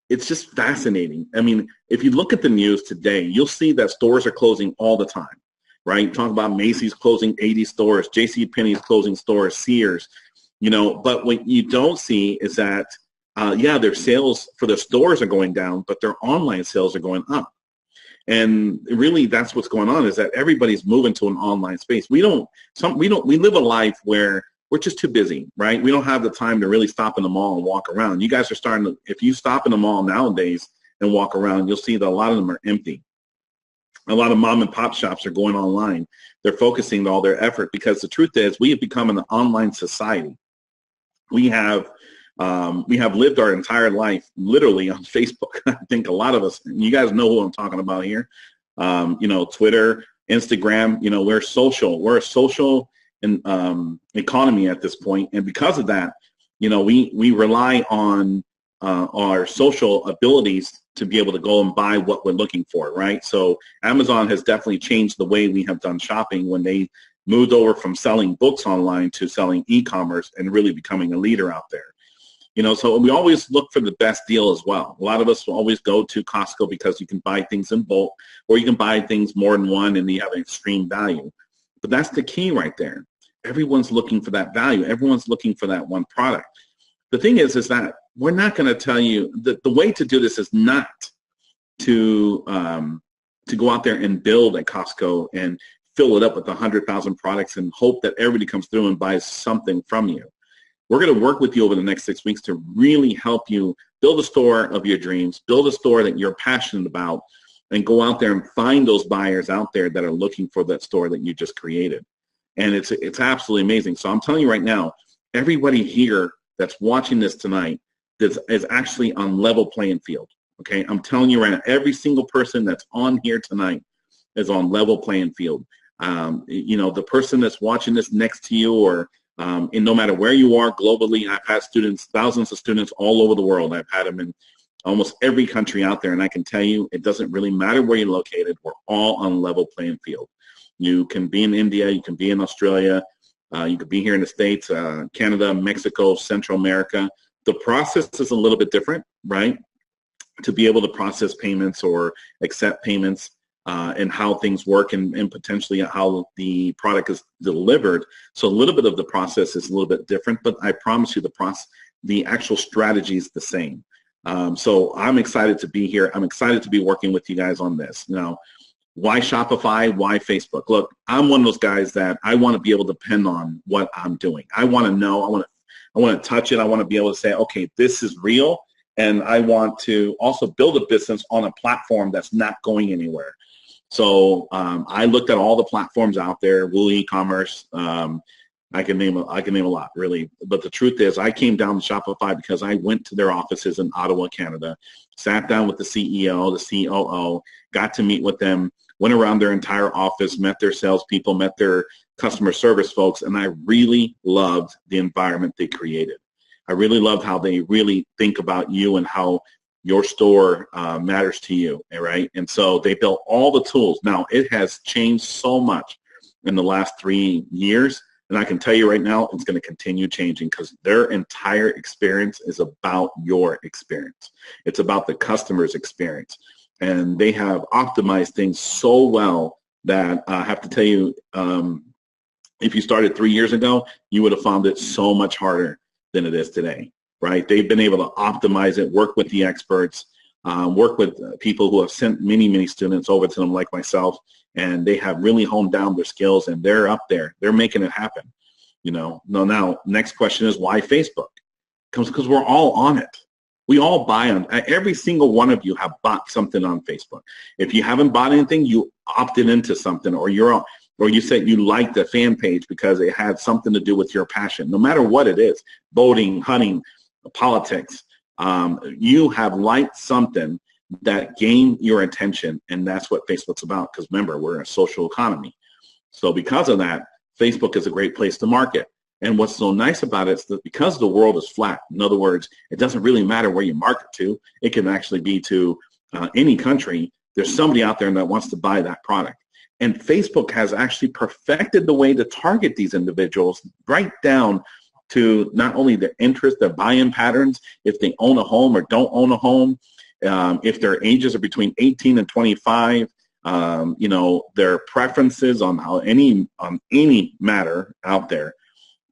it's just fascinating. I mean, if you look at the news today, you'll see that stores are closing all the time, right? Talk about Macy's closing 80 stores, JCPenney's closing stores, Sears, but what you don't see is that, their sales for the stores are going down, but their online sales are going up. And really, that's what's going on, is that everybody's moving to an online space. We live a life where we're just too busy, right? We don't have the time to really stop in the mall and walk around. You guys are starting to, if you stop in the mall nowadays and walk around, you'll see that a lot of them are empty. A lot of mom and pop shops are going online. They're focusing all their effort, because the truth is we have become an online society. We have lived our entire life literally on Facebook. I think a lot of us, and you guys know who I'm talking about here, Twitter, Instagram, we're social. We're a social economy at this point. And because of that, we rely on our social abilities to be able to go and buy what we're looking for, right? So Amazon has definitely changed the way we have done shopping when they moved over from selling books online to selling e-commerce and really becoming a leader out there. So we always look for the best deal as well. A lot of us will always go to Costco because you can buy things in bulk, or you can buy things more than one and you have an extreme value. But that's the key right there. Everyone's looking for that value. Everyone's looking for that one product. The thing is that we're not going to tell you that the way to do this is not to go out there and build a Costco and fill it up with 100,000 products and hope that everybody comes through and buys something from you. We're going to work with you over the next 6 weeks to really help you build a store of your dreams, build a store that you're passionate about, and go out there and find those buyers out there that are looking for that store that you just created. And it's absolutely amazing. So I'm telling you right now, everybody here that's watching this tonight is actually on level playing field. Okay, I'm telling you right now, every single person that's on here tonight is on level playing field. The person that's watching this next to you, or and no matter where you are globally, I've had students, thousands of students all over the world. I've had them in almost every country out there, and I can tell you, it doesn't really matter where you're located. We're all on level playing field. You can be in India, you can be in Australia, you could be here in the States, Canada, Mexico, Central America. The process is a little bit different, right? To be able to process payments or accept payments, and how things work, and potentially how the product is delivered. So a little bit of the process is a little bit different, but I promise you the actual strategy is the same. So I'm excited to be here. I'm excited to be working with you guys on this. Now, why Shopify? Why Facebook? Look, I'm one of those guys that I want to be able to depend on what I'm doing. I want to know. I want to touch it. I want to be able to say, okay, this is real. And I want to also build a business on a platform that's not going anywhere. So I looked at all the platforms out there, Woo Ecommerce. I can name a lot, really. But the truth is, I came down to Shopify because I went to their offices in Ottawa, Canada, sat down with the CEO, the COO, got to meet with them, went around their entire office, met their salespeople, met their customer service folks, and I really loved the environment they created. I really loved how they really think about you and how your store matters to you, right? And so they built all the tools. Now, it has changed so much in the last 3 years, and I can tell you right now, it's going to continue changing, because their entire experience is about your experience. It's about the customer's experience. And they have optimized things so well that I have to tell you, if you started 3 years ago, you would have found it so much harder than it is today, right? They've been able to optimize it, work with the experts, work with people who have sent many, many students over to them like myself, and they have really honed down their skills, and they're up there. They're making it happen. Now, next question is, why Facebook? Because we're all on it. We all buy on, every single one of you have bought something on Facebook. If you haven't bought anything, you opted into something, or you said you liked the fan page because it had something to do with your passion. No matter what it is, boating, hunting, politics, you have liked something that gained your attention, and that's what Facebook's about, because remember, we're in a social economy. So because of that, Facebook is a great place to market. And what's so nice about it is that because the world is flat, in other words, it doesn't really matter where you market to. It can actually be to any country. There's somebody out there that wants to buy that product. And Facebook has actually perfected the way to target these individuals right down to not only their interest, their buy-in patterns, if they own a home or don't own a home, if their ages are between 18 and 25, their preferences on any matter out there.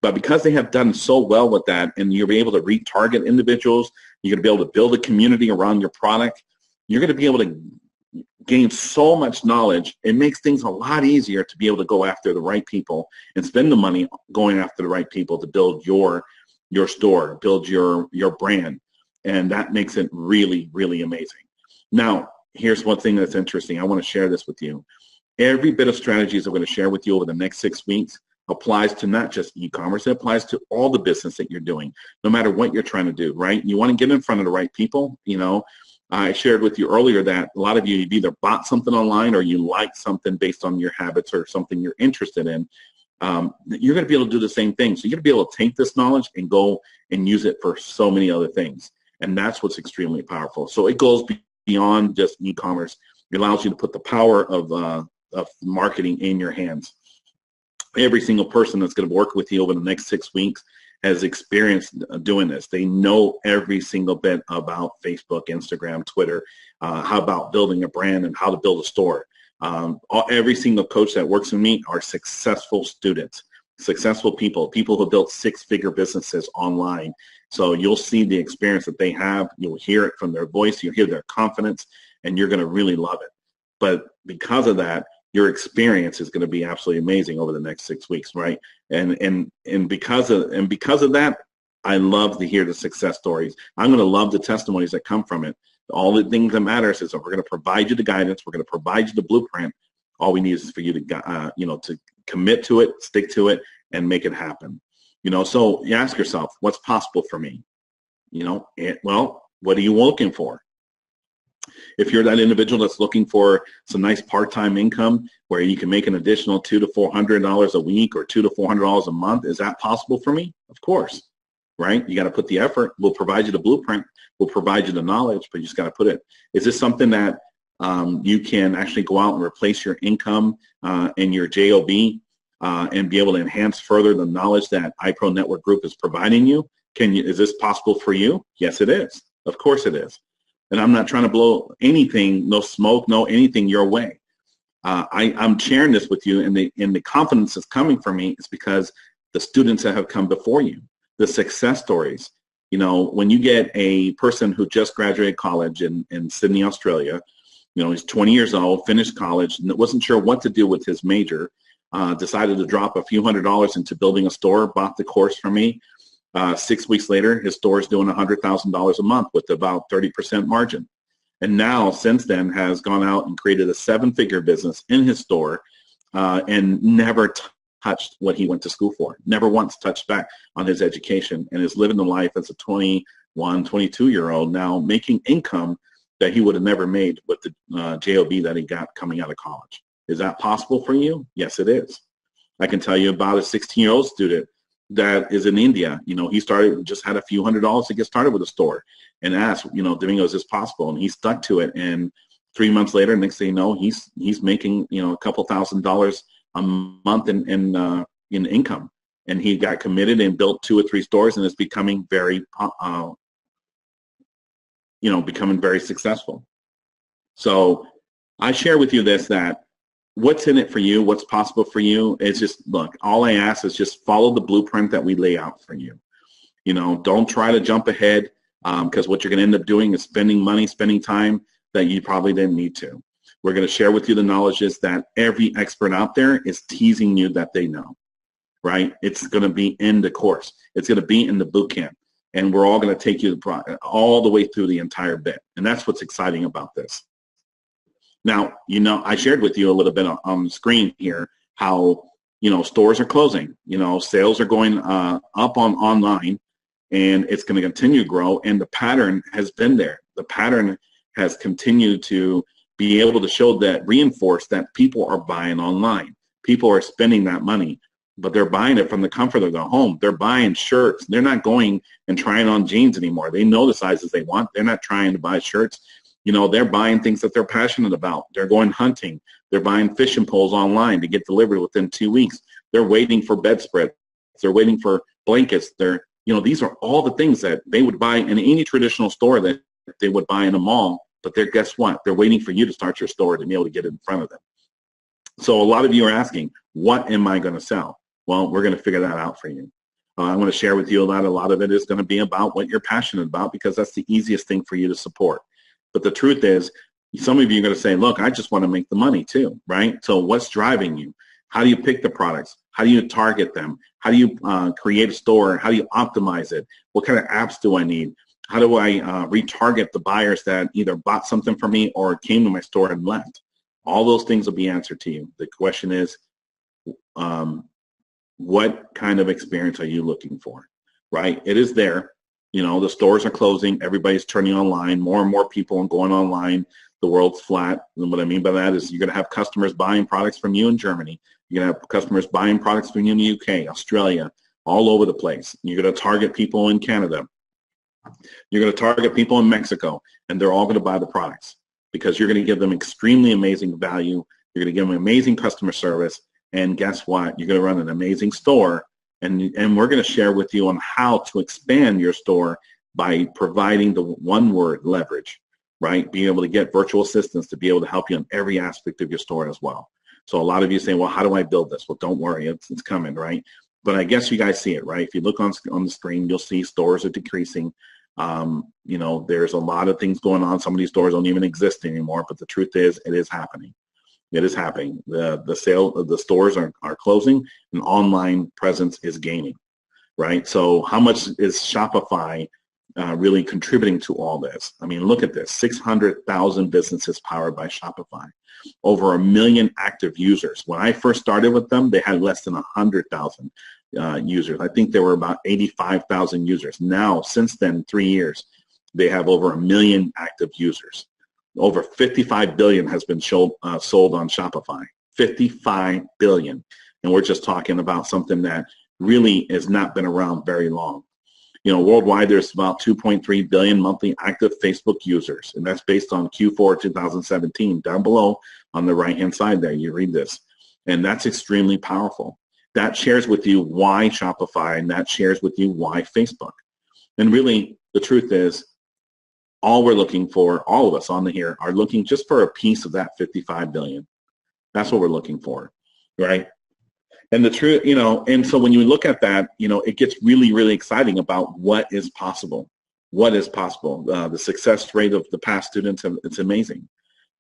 But because they have done so well with that, and you'll be able to retarget individuals, you're going to be able to build a community around your product, you're going to be able to gain so much knowledge. It makes things a lot easier to be able to go after the right people and spend the money going after the right people to build your store, build your brand. And that makes it really, really amazing. Now, here's one thing that's interesting. I want to share this with you. Every bit of strategies I'm going to share with you over the next 6 weeks applies to not just e-commerce. It applies to all the business that you're doing, no matter what you're trying to do, right? You want to get in front of the right people. I shared with you earlier that a lot of you have either bought something online or you like something based on your habits or something you're interested in. You're going to be able to do the same thing. So you're going to be able to take this knowledge and go and use it for so many other things. And that's what's extremely powerful. So it goes beyond just e-commerce. It allows you to put the power of marketing in your hands. Every single person that's going to work with you over the next 6 weeks has experienced doing this. They know every single bit about Facebook, Instagram, Twitter, how about building a brand and how to build a store. Every single coach that works with me are successful students, successful people who built 6-figure businesses online. So you'll see the experience that they have. You'll hear it from their voice. You'll hear their confidence, and you're going to really love it. But because of that, your experience is going to be absolutely amazing over the next 6 weeks, right? And because of that, I love to hear the success stories. I'm going to love the testimonies that come from it. All the things that matters is that we're going to provide you the guidance. We're going to provide you the blueprint. All we need is for you to to commit to it, stick to it, and make it happen. So you ask yourself, what's possible for me? Well, what are you looking for? If you're that individual that's looking for some nice part-time income where you can make an additional $200 to $400 a week or $200 to $400 a month, is that possible for me? Of course, right? You got to put the effort. We'll provide you the blueprint. We'll provide you the knowledge, but you just got to put it. Is this something that you can actually go out and replace your income and your JOB and be able to enhance further the knowledge that iPRO Network Group is providing you? Is this possible for you? Yes, it is. Of course it is. And I'm not trying to blow anything, no smoke, no anything your way. I'm sharing this with you, and the confidence that's coming from me is because the students that have come before you, the success stories. When you get a person who just graduated college in Sydney, Australia, he's 20 years old, finished college, and wasn't sure what to do with his major, decided to drop a few $100s into building a store, bought the course from me. 6 weeks later, his store is doing $100,000 a month with about 30% margin. And now, since then, has gone out and created a 7-figure business in his store and never touched what he went to school for, never once touched back on his education, and is living the life as a 21, 22-year-old now, making income that he would have never made with the JOB that he got coming out of college. Is that possible for you? Yes, it is. I can tell you about a 16-year-old student that is in India. He just had a few $100s to get started with a store and asked, Domingo, is this possible? And he stuck to it. And 3 months later, next thing you know, he's making, a couple $1,000s a month in income. And he got committed and built 2 or 3 stores and is becoming very, becoming very successful. So I share with you this, that what's in it for you, what's possible for you, is just, look, all I ask is just follow the blueprint that we lay out for you. Don't try to jump ahead because what you're going to end up doing is spending money, spending time that you probably didn't need to. We're going to share with you the knowledges that every expert out there is teasing you that they know, right? It's going to be in the course. It's going to be in the boot camp. And we're all going to take you all the way through the entire bit. And that's what's exciting about this. Now, I shared with you a little bit on the screen here how, stores are closing, sales are going up on online, and it's going to continue to grow, and the pattern has been there. The pattern has continued to be able to reinforce that people are buying online. People are spending that money, but they're buying it from the comfort of their home. They're buying shirts. They're not going and trying on jeans anymore. They know the sizes they want. They're not trying to buy shirts. They're buying things that they're passionate about. They're going hunting. They're buying fishing poles online to get delivered within 2 weeks. They're waiting for bedspreads they're waiting for blankets. These are all the things that they would buy in any traditional store that they would buy in a mall. But guess what? They're waiting for you to start your store to be able to get it in front of them. So a lot of you are asking, what am I going to sell? Well, we're going to figure that out for you. I'm going to share with you that a lot of it is going to be about what you're passionate about, because that's the easiest thing for you to support. But the truth is, some of you are going to say, look, I just want to make the money too, right? So what's driving you? How do you pick the products? How do you target them? How do you create a store? How do you optimize it? What kind of apps do I need? How do I retarget the buyers that either bought something from me or came to my store and left? All those things will be answered to you. The question is, what kind of experience are you looking for, right? It is there. The stores are closing. Everybody's turning online. More and more people are going online. The world's flat. And what I mean by that is you're going to have customers buying products from you in Germany. You're going to have customers buying products from you in the UK, Australia, all over the place. You're going to target people in Canada. You're going to target people in Mexico, and they're all going to buy the products because you're going to give them extremely amazing value. You're going to give them amazing customer service. And guess what? You're going to run an amazing store. And we're going to share with you on how to expand your store by providing the one-word leverage, right? Being able to get virtual assistants to be able to help you in every aspect of your store as well. So a lot of you say, well, how do I build this? Well, don't worry, it's coming, right? But I guess you guys see it, right? If you look on the screen, you'll see stores are decreasing. There's a lot of things going on. Some of these stores don't even exist anymore, but the truth is, it is happening. It is happening. The stores are closing, and online presence is gaining, right? So how much is Shopify really contributing to all this? I mean, look at this: 600,000 businesses powered by Shopify, over 1 million active users. When I first started with them, they had less than 100,000 users. I think there were about 85,000 users. Now, since then, 3 years, they have over 1 million active users. Over 55 billion has been sold on Shopify. 55 billion. And we're just talking about something that really has not been around very long. Worldwide, there's about 2.3 billion monthly active Facebook users, and that's based on Q4 2017. Down below on the right-hand side there, you read this. And that's extremely powerful. That shares with you why Shopify, and that shares with you why Facebook. And really, the truth is, all we're looking for, all of us on here are looking just for a piece of that 55 billion. That's what we're looking for, right? And the truth, and so when you look at that, it gets really, really exciting about what is possible. What is possible? The success rate of the past students, it's amazing,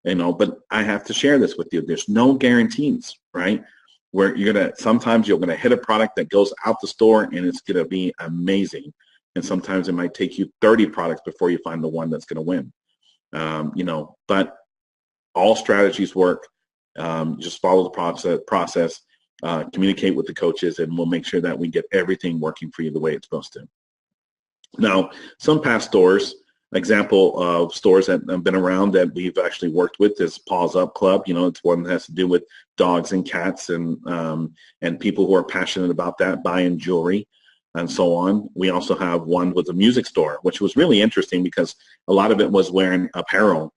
but I have to share this with you. There's no guarantees, right? Where sometimes you're gonna hit a product that goes out the store and it's gonna be amazing. And sometimes it might take you 30 products before you find the one that's going to win. But all strategies work. Just follow the process, communicate with the coaches, and we'll make sure that we get everything working for you the way it's supposed to. Now, some past stores, example of stores that have been around that we've actually worked with is Paws Up Club. It's one that has to do with dogs and cats and people who are passionate about that, buying jewelry and so on. We also have one with a music store, which was really interesting because a lot of it was wearing apparel.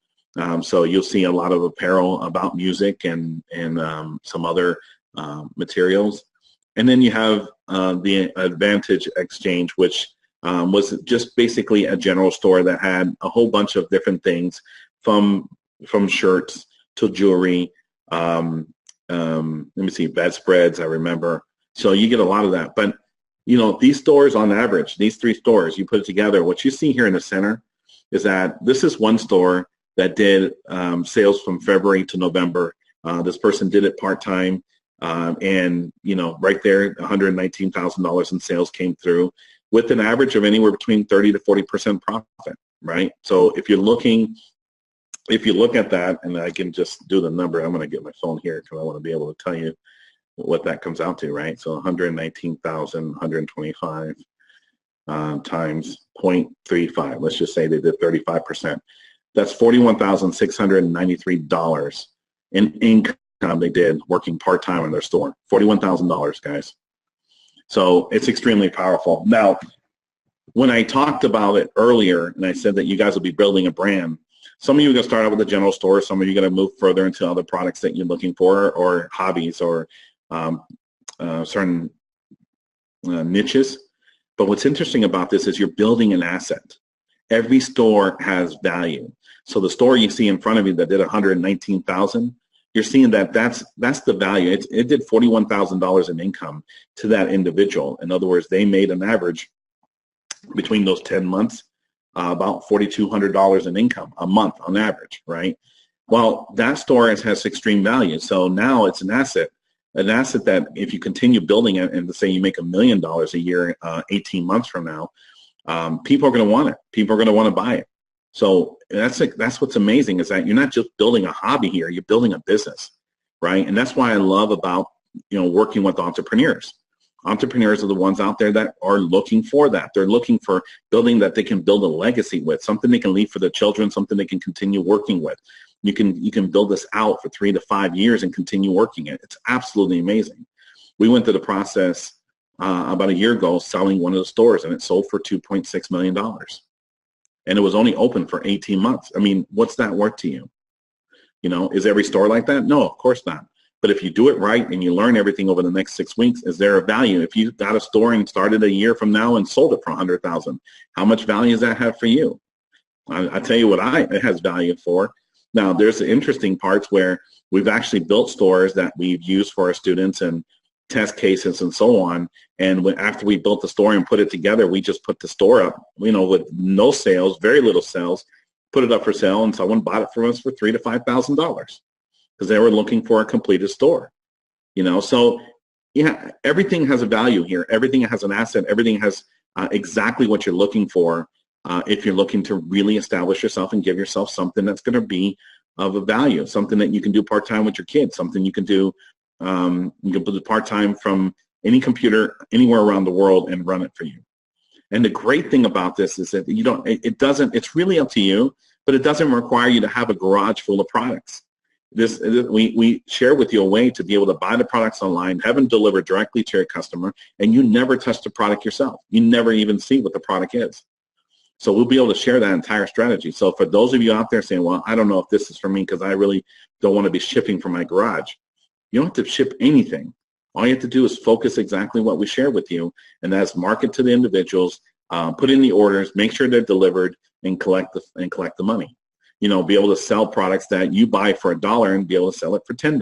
So you'll see a lot of apparel about music and some other materials. And then you have the Advantage Exchange, which was just basically a general store that had a whole bunch of different things, from shirts to jewelry. Let me see, bedspreads, I remember. So you get a lot of that. But these stores on average, these 3 stores, you put it together, what you see here in the center is that this is one store that did sales from February to November. This person did it part-time, and right there, $119,000 in sales came through with an average of anywhere between 30 to 40% profit, right? So if you look at that, and I can just do the number, I'm going to get my phone here because I want to be able to tell you what that comes out to, right? So 119,125 times 0.35. Let's just say they did 35%. That's $41,693 in income they did working part-time in their store. $41,000, guys. So it's extremely powerful. Now, when I talked about it earlier, and I said that you guys will be building a brand, some of you are going to start out with a general store. Some of you are going to move further into other products that you're looking for, or hobbies, or certain niches. But what's interesting about this is you're building an asset. Every store has value. So the store you see in front of you that did 119,000, you're seeing that that's the value. It did $41,000 in income to that individual. In other words, they made an average between those 10 months, about $4,200 in income a month on average, right? Well, that store has extreme value. So now it's an asset that if you continue building it and say you make $1 million a year, 18 months from now, people are going to want it. People are going to want to buy it. So that's what's amazing is that you're not just building a hobby here, you're building a business, right? And that's why I love about, working with entrepreneurs. Entrepreneurs are the ones out there that are looking for that. They're looking for building that they can build a legacy with, something they can leave for their children, something they can continue working with. You can build this out for 3 to 5 years and continue working it. It's absolutely amazing. We went through the process about a year ago selling one of the stores, and it sold for $2.6 million. And it was only open for 18 months. I mean, what's that worth to you? Is every store like that? No, of course not. But if you do it right and you learn everything over the next 6 weeks, is there a value? If you got a store and started a year from now and sold it for $100,000, how much value does that have for you? I tell you what it has value for. Now, there's the interesting parts where we've actually built stores that we've used for our students and test cases and so on. And after we built the store and put it together, we just put the store up, with no sales, very little sales, put it up for sale, and someone bought it from us for $3,000 to $5,000 because they were looking for a completed store. So yeah, everything has a value here. Everything has an asset. Everything has exactly what you're looking for if you're looking to really establish yourself and give yourself something that's going to be of a value, something that you can do part-time with your kids, something you can do you can put part-time from any computer anywhere around the world and run it for you. And the great thing about this is that it's really up to you, but it doesn't require you to have a garage full of products. We share with you a way to be able to buy the products online, have them delivered directly to your customer, and you never touch the product yourself. You never even see what the product is. So we'll be able to share that entire strategy. So for those of you out there saying, well, I don't know if this is for me because I really don't want to be shipping from my garage, you don't have to ship anything. All you have to do is focus exactly what we share with you, and that's market to the individuals, put in the orders, make sure they're delivered, and collect the money. Be able to sell products that you buy for $1 and be able to sell it for $10.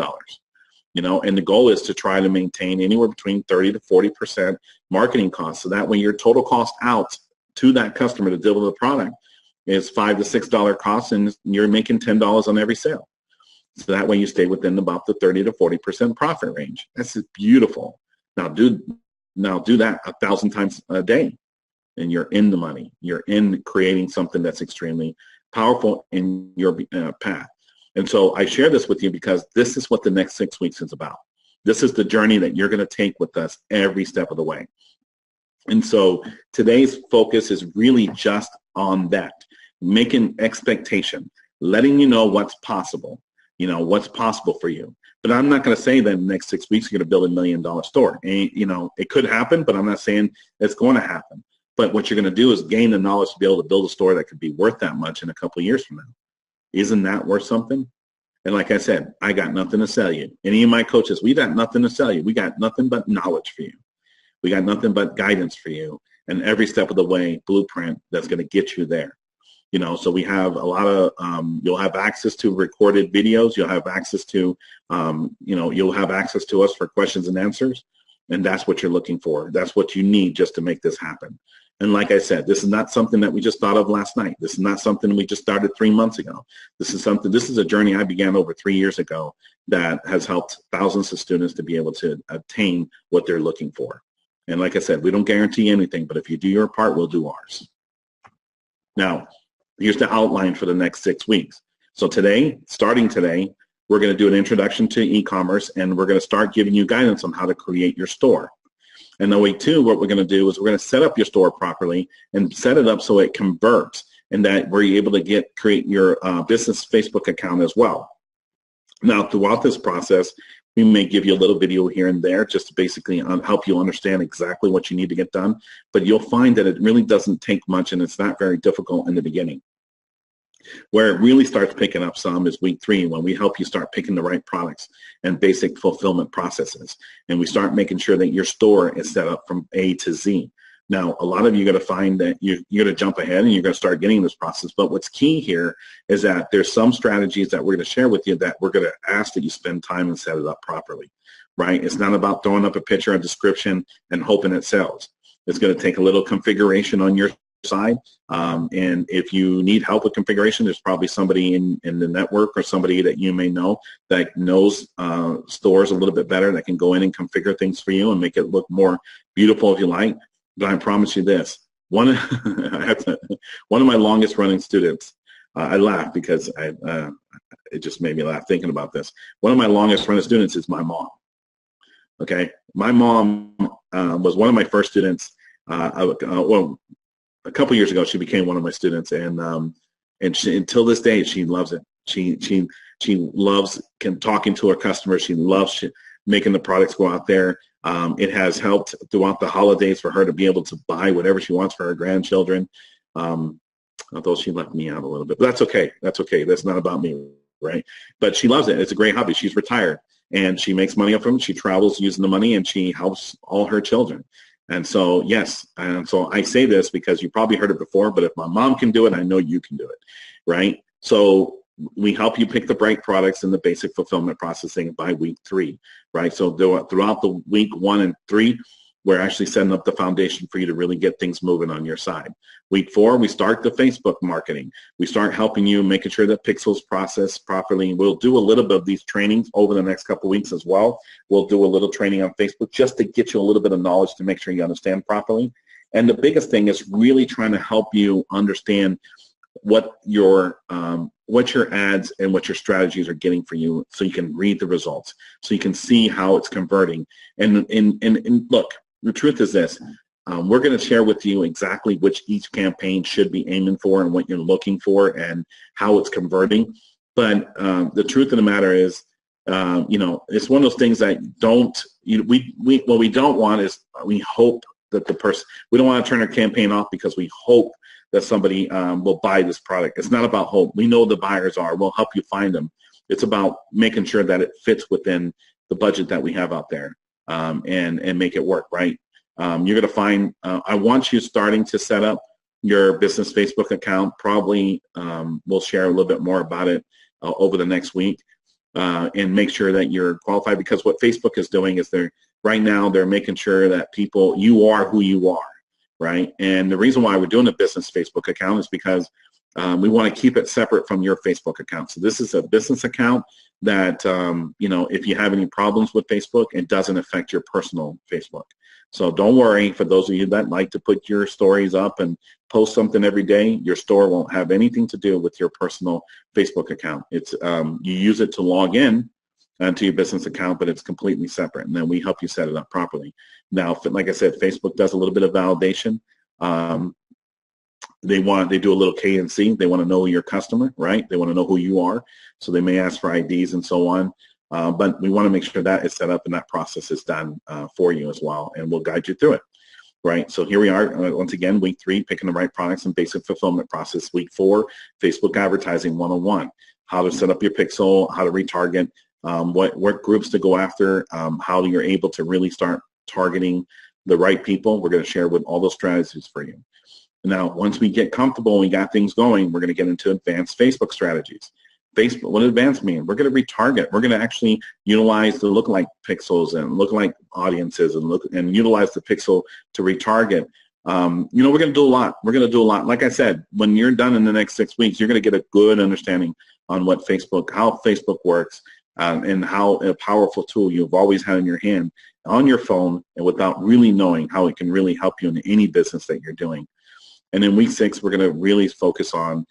And the goal is to try to maintain anywhere between 30 to 40% marketing costs. So that way your total cost out to that customer to deliver the product is $5 to $6 costs, and you're making $10 on every sale. So that way you stay within about the 30 to 40% profit range. That's beautiful. Now do that 1,000 times a day, and you're in the money. You're in creating something that's extremely powerful in your path. And so I share this with you because this is what the next 6 weeks is about. This is the journey that you're going to take with us every step of the way. And so today's focus is really just on that, making expectation, letting you know what's possible. What's possible for you. But I'm not going to say that in the next 6 weeks you're going to build $1 million store. And, it could happen, but I'm not saying it's going to happen. But what you're going to do is gain the knowledge to be able to build a store that could be worth that much in a couple of years from now. Isn't that worth something? And like I said, I got nothing to sell you. Any of my coaches, we got nothing to sell you. We got nothing but knowledge for you. We got nothing but guidance for you. And every step of the way, blueprint that's going to get you there. So we have a lot of, you'll have access to recorded videos. You'll have access to, you'll have access to us for questions and answers. And that's what you're looking for. That's what you need just to make this happen. And like I said, this is not something that we just thought of last night. This is not something we just started 3 months ago. This is a journey I began over 3 years ago that has helped thousands of students to be able to obtain what they're looking for. And like I said, we don't guarantee anything, but if you do your part, we'll do ours. Now, here's the outline for the next 6 weeks. So starting today, we're going to do an introduction to e-commerce, and we're going to start giving you guidance on how to create your store. And then week 2, what we're going to do is we're going to set up your store properly and set it up so it converts, and that we're able to create your business Facebook account as well. Now, throughout this process, we may give you a little video here and there just to basically help you understand exactly what you need to get done. But you'll find that it really doesn't take much, and it's not very difficult in the beginning. Where it really starts picking up some is week 3, when we help you start picking the right products and basic fulfillment processes. And we start making sure that your store is set up from A to Z. Now, a lot of you are going to find that you're going to jump ahead and you're going to start getting this process. But what's key here is that there's some strategies that we're going to share with you that we're going to ask that you spend time and set it up properly, right? It's not about throwing up a picture, a description, and hoping it sells. It's going to take a little configuration on your side. And if you need help with configuration, there's probably somebody in the network or somebody that you may know that knows stores a little bit better that can go in and configure things for you and make it look more beautiful if you like. But I promise you this, one of my longest running students, I laugh because it just made me laugh thinking about this. One of my longest running students is my mom. Okay, my mom was one of my first students. Well, a couple years ago, she became one of my students, and she, until this day, she loves it. She loves talking to her customers. She loves making the products go out there. It has helped throughout the holidays for her to be able to buy whatever she wants for her grandchildren. Although she left me out a little bit, but that's okay. That's okay. That's not about me, right? But she loves it. It's a great hobby. She's retired, and she makes money off of it. She travels using the money, and she helps all her children. And so, yes, and so I say this because you probably heard it before, but if my mom can do it, I know you can do it, right? So we help you pick the right products in the basic fulfillment processing by week 3, right? So throughout the week 1 and 3, we're actually setting up the foundation for you to really get things moving on your side. Week 4, we start the Facebook marketing. We start helping you, making sure that pixels process properly. We'll do a little bit of these trainings over the next couple of weeks as well. We'll do a little training on Facebook just to get you a little bit of knowledge to make sure you understand properly. And the biggest thing is really trying to help you understand what your ads and what your strategies are getting for you, so you can read the results, so you can see how it's converting. And look, the truth is this. We're going to share with you exactly which each campaign should be aiming for and what you're looking for and how it's converting. But the truth of the matter is, it's one of those things that what we don't want is we hope that we don't want to turn our campaign off because we hope that somebody will buy this product. It's not about hope. We know the buyers are. We'll help you find them. It's about making sure that it fits within the budget that we have out there and make it work, right? You're going to find, I want you starting to set up your business Facebook account. Probably we'll share a little bit more about it over the next week and make sure that you're qualified, because what Facebook is doing is right now they're making sure that you are who you are, right? And the reason why we're doing a business Facebook account is because we want to keep it separate from your Facebook account. So this is a business account that, if you have any problems with Facebook, it doesn't affect your personal Facebook. So don't worry, for those of you that like to put your stories up and post something every day, your store won't have anything to do with your personal Facebook account. It's you use it to log in to your business account, but it's completely separate, and then we help you set it up properly. Now, like I said, Facebook does a little bit of validation. They do a little K&C. They want to know your customer, right? They want to know who you are, so they may ask for IDs and so on. But we want to make sure that is set up and that process is done for you as well, and we'll guide you through it, right? So here we are, once again, week 3, picking the right products and basic fulfillment process. Week 4, Facebook advertising 101, how to set up your pixel, how to retarget, what groups to go after, how you're able to really start targeting the right people. We're going to share with all those strategies for you. Now, once we get comfortable and we got things going, we're going to get into advanced Facebook strategies. Facebook, what does advanced mean? We're going to retarget. We're going to actually utilize the lookalike pixels and lookalike audiences and utilize the pixel to retarget. We're going to do a lot. We're going to do a lot. Like I said, when you're done in the next 6 weeks, you're going to get a good understanding on how Facebook works, and how a powerful tool you've always had in your hand, on your phone, and without really knowing how it can really help you in any business that you're doing. And in week 6, we're going to really focus on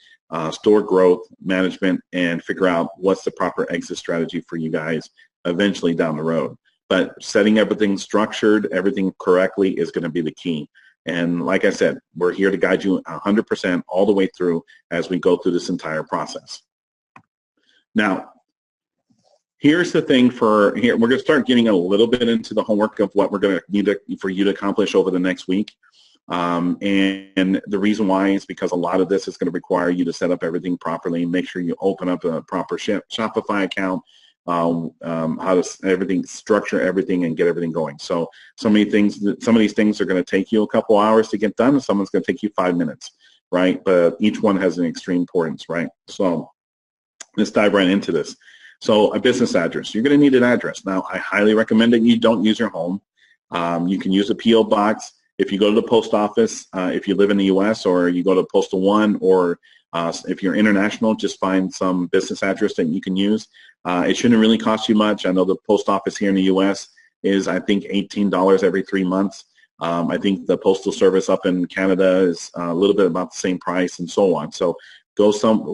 store growth management and figure out what's the proper exit strategy for you guys eventually down the road. But setting everything structured, everything correctly is going to be the key. And like I said, we're here to guide you 100% all the way through as we go through this entire process. Now, here's the thing we're going to start getting a little bit into the homework of what we're going to need for you to accomplish over the next week. And the reason why is because a lot of this is going to require you to set up everything properly, make sure you open up a proper Shopify account, how to everything, structure everything, and get everything going. So some of these things are going to take you a couple hours to get done, and someone's going to take you 5 minutes, right? But each one has an extreme importance, right? So let's dive right into this. So a business address, you're going to need an address. Now, I highly recommend that you don't use your home. You can use a P.O. box. If you go to the post office, if you live in the U.S., or you go to Postal One, or if you're international, just find some business address that you can use. It shouldn't really cost you much. I know the post office here in the U.S. is, I think, $18 every 3 months. I think the postal service up in Canada is a little bit about the same price, and so on. So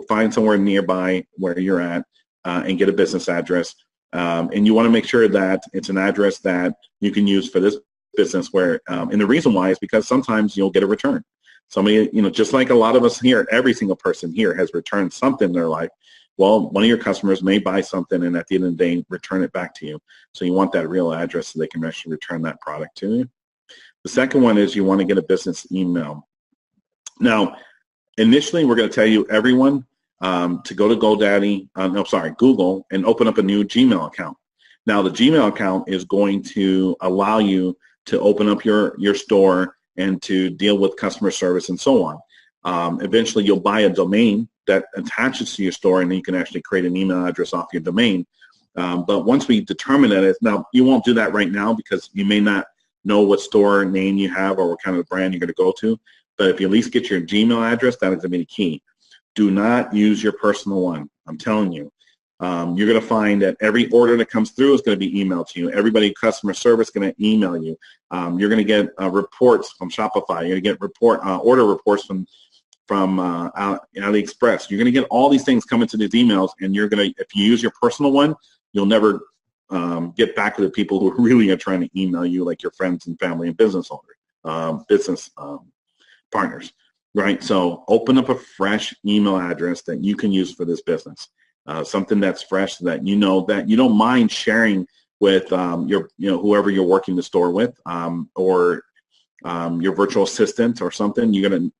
find somewhere nearby where you're at and get a business address. And you want to make sure that it's an address that you can use for this business where, and the reason why is because sometimes you'll get a return. Somebody, just like a lot of us here, every single person here has returned something in their life. Well, one of your customers may buy something and at the end of the day, return it back to you. So you want that real address so they can actually return that product to you. The second one is you want to get a business email. Now, initially, we're going to tell you everyone to go to Google, and open up a new Gmail account. Now, the Gmail account is going to allow you to open up your store and to deal with customer service and so on. Eventually, you'll buy a domain that attaches to your store, and then you can actually create an email address off your domain. But once we determine that, now you won't do that right now because you may not know what store name you have or what kind of brand you're going to go to. But if you at least get your Gmail address, that is going to be the key. Do not use your personal one. I'm telling you. You're going to find that every order that comes through is going to be emailed to you. Everybody, customer service, is going to email you. You're going to get reports from Shopify. You're going to get order reports from AliExpress. You're going to get all these things coming to these emails, and you're going to, if you use your personal one, you'll never get back to the people who really are trying to email you, like your friends and family and business owners, partners, right? So open up a fresh email address that you can use for this business. Something that's fresh that that you don't mind sharing with whoever you're working the store with, or your virtual assistant or something.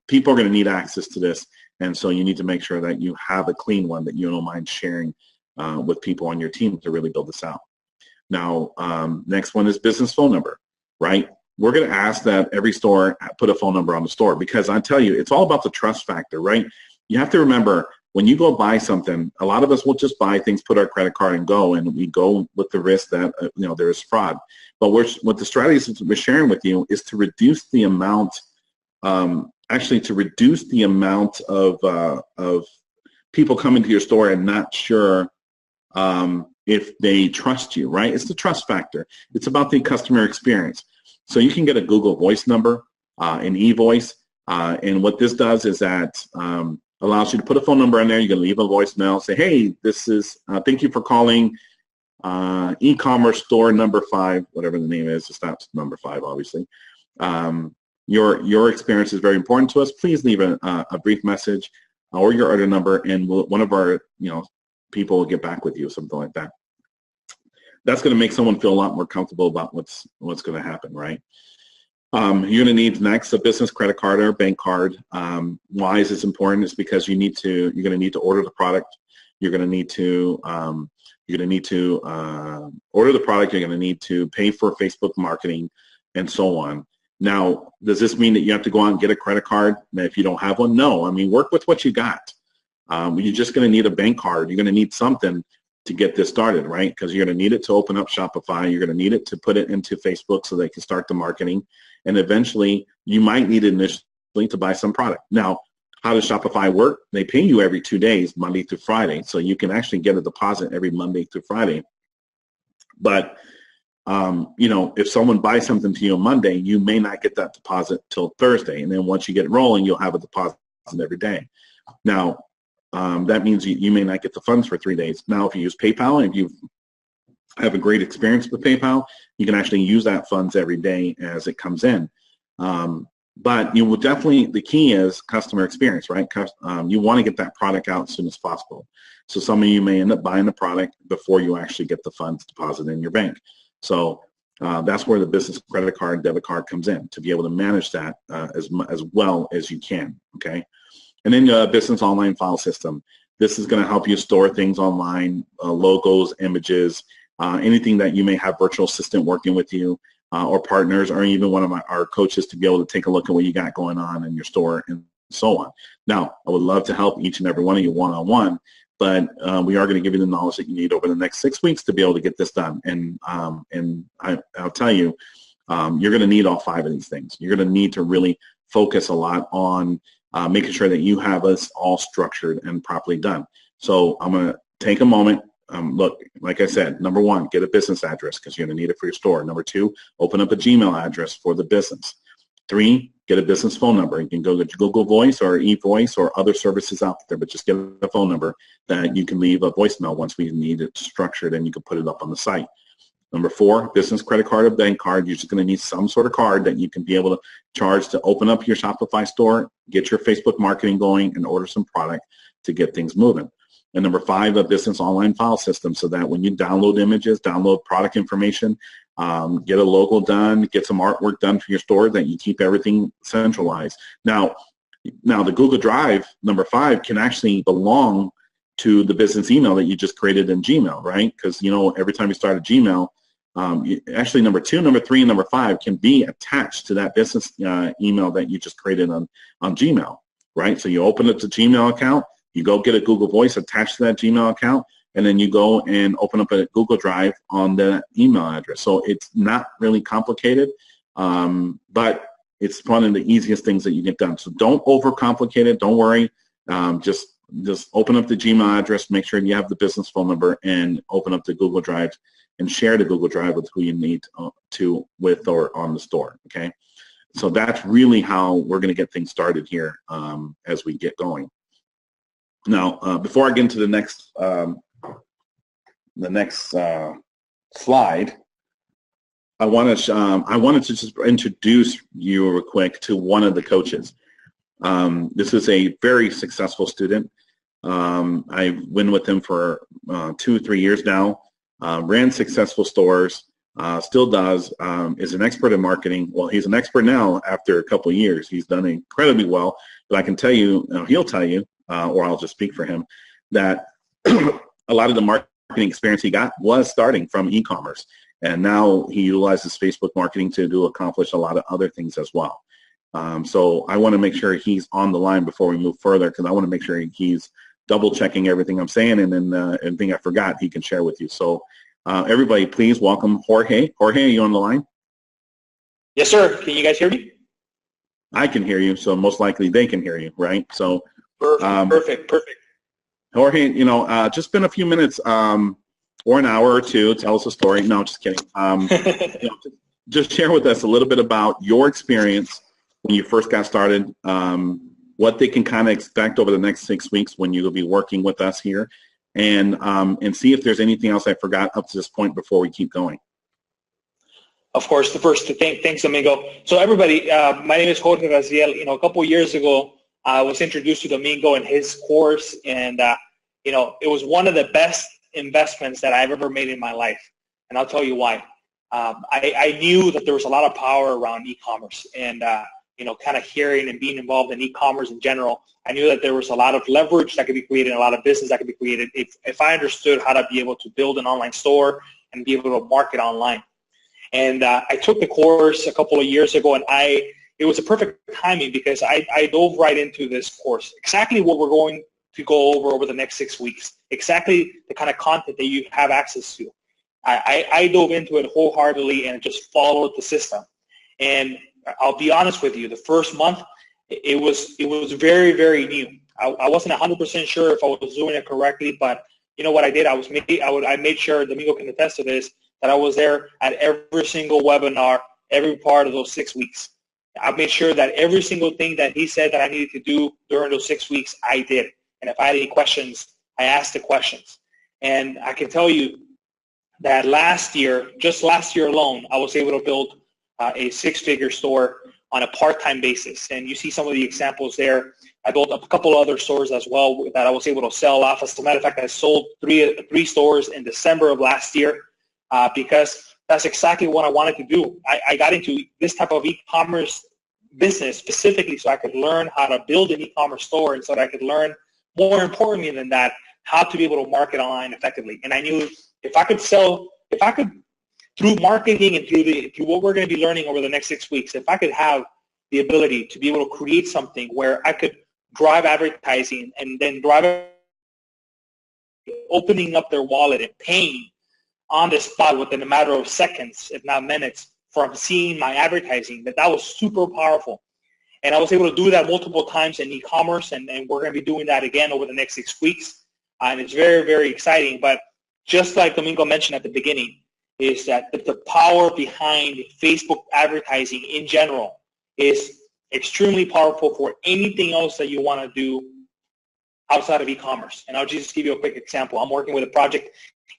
People are gonna need access to this, and so you need to make sure that you have a clean one that you don't mind sharing with people on your team to really build this out. Now, next one is business phone number, right? We're gonna ask that every store put a phone number on the store, because I tell you, it's all about the trust factor, right? You have to remember, when you go buy something, a lot of us will just buy things, put our credit card and go, and we go with the risk that there is fraud. But what the strategies we're sharing with you is to reduce the amount, of people coming to your store and not sure if they trust you, right? It's the trust factor. It's about the customer experience. So you can get a Google Voice number, an e-voice, and what this does is that allows you to put a phone number in there. You can leave a voicemail, say, hey, this is, thank you for calling e-commerce store number 5, whatever the name is. It's not number 5, obviously. Your experience is very important to us. Please leave a brief message or your order number, and one of our people will get back with you, something like that. That's going to make someone feel a lot more comfortable about what's going to happen, right? You're going to need next a business credit card or a bank card. Why is this important? It's because you're going to need to order the product. You're going to need to order the product. You're going to need to pay for Facebook marketing and so on. Now, does this mean that you have to go out and get a credit card if you don't have one? No. I mean, work with what you got. You're just going to need a bank card. You're going to need something to get this started, right? Because you're going to need it to open up Shopify. You're going to need it to put it into Facebook so they can start the marketing. And eventually, you might need it initially to buy some product. Now, how does Shopify work? They pay you every 2 days, Monday through Friday. So you can actually get a deposit every Monday through Friday. But, if someone buys something to you on Monday, you may not get that deposit till Thursday. And then once you get it rolling, you'll have a deposit every day. Now, that means you may not get the funds for 3 days. Now, if you use PayPal and you have a great experience with PayPal, you can actually use that funds every day as it comes in. But you will definitely, the key is customer experience, right? You want to get that product out as soon as possible. So some of you may end up buying the product before you actually get the funds deposited in your bank. So That's where the business credit card, debit card comes in, to be able to manage that as well as you can, okay? And then business online file system. This is going to help you store things online, logos, images, anything that you may have virtual assistant working with you, or partners, or even one of our coaches to be able to take a look at what you got going on in your store and so on. Now, I would love to help each and every one of you one-on-one, but we are going to give you the knowledge that you need over the next 6 weeks to be able to get this done. And I'll tell you, you're going to need all 5 of these things. You're going to need to really focus a lot on making sure that you have us all structured and properly done. So I'm going to take a moment. Look, like I said, number 1, get a business address because you're going to need it for your store. Number 2, open up a Gmail address for the business. 3, get a business phone number. You can go to Google Voice or eVoice or other services out there, but just get a phone number that you can leave a voicemail once we need it structured, and you can put it up on the site. Number 4, business credit card or bank card. You're just going to need some sort of card that you can be able to charge to open up your Shopify store, get your Facebook marketing going, and order some product to get things moving. And number 5, a business online file system, so that when you download images, download product information, get a logo done, get some artwork done for your store, that you keep everything centralized. Now the Google Drive, number 5, can actually belong to the business email that you just created in Gmail, right? Because, you know, every time you start a Gmail, actually number 2, number 3, and number 5 can be attached to that business email that you just created on Gmail, right? So you open up the Gmail account, you go get a Google Voice attached to that Gmail account, and then you go and open up a Google Drive on the email address. So it's not really complicated, but it's one of the easiest things that you get done. So don't overcomplicate it. Don't worry. Just open up the Gmail address, make sure you have the business phone number, and open up the Google Drive and share the Google Drive with who you need to with or on the store, okay? So that's really how we're going to get things started here as we get going. Now, before I get into the next slide, I wanted to just introduce you real quick to one of the coaches. This is a very successful student. I've been with him for 2-3 years now. Ran successful stores, still does. Is an expert in marketing. Well, he's an expert now after a couple of years. He's done incredibly well. But I can tell you, he'll tell you, or I'll just speak for him, that a lot of the marketing experience he got was starting from e-commerce. And now he utilizes Facebook marketing to accomplish a lot of other things as well. So I want to make sure he's on the line before we move further, because I want to make sure he's double checking everything I'm saying, and then anything I forgot he can share with you. So everybody, please welcome Jorge. Jorge, are you on the line? Yes, sir. Can you guys hear me? I can hear you, so most likely they can hear you, right? So perfect. Jorge, you know, just spend a few minutes or an hour or two, tell us a story. No, just kidding. You know, just share with us a little bit about your experience when you first got started, what they can kind of expect over the next 6 weeks when you'll be working with us here, and see if there's anything else I forgot up to this point before we keep going. Of course, thanks, Domingo. So everybody, my name is Jorge Raziel. You know, a couple of years ago, I was introduced to Domingo and his course, and you know, it was one of the best investments that I've ever made in my life, and I'll tell you why. I knew that there was a lot of power around e-commerce, and you know, kind of hearing and being involved in e-commerce in general, I knew that there was a lot of leverage that could be created, a lot of business that could be created if I understood how to be able to build an online store and be able to market online. And I took the course a couple of years ago, and it was a perfect timing because I dove right into this course, exactly what we're going to go over the next 6 weeks, exactly the kind of content that you have access to. I dove into it wholeheartedly and just followed the system. And I'll be honest with you, the first month, it was very, very new. I wasn't 100% sure if I was doing it correctly, but you know what I did? I made sure, Domingo can attest to this, that I was there at every single webinar, every part of those 6 weeks. I made sure that every single thing that he said that I needed to do during those 6 weeks, I did. And if I had any questions, I asked the questions. And I can tell you that just last year alone, I was able to build a 6-figure store on a part-time basis. And you see some of the examples there. I built a couple other stores as well that I was able to sell off. As a matter of fact, I sold three stores in December of last year because that's exactly what I wanted to do. I got into this type of e-commerce business specifically so I could learn how to build an e-commerce store, and so that I could learn, more importantly than that, how to be able to market online effectively. And I knew if I could through marketing and through what we're going to be learning over the next 6 weeks, if I could have the ability to be able to create something where I could drive advertising and then drive opening up their wallet and paying on the spot within a matter of seconds, if not minutes, from seeing my advertising, that was super powerful. And I was able to do that multiple times in e-commerce, and we're going to be doing that again over the next 6 weeks. And it's very, very exciting. But just like Domingo mentioned at the beginning, is that the power behind Facebook advertising in general is extremely powerful for anything else that you want to do outside of e-commerce. And I'll just give you a quick example. I'm working with a project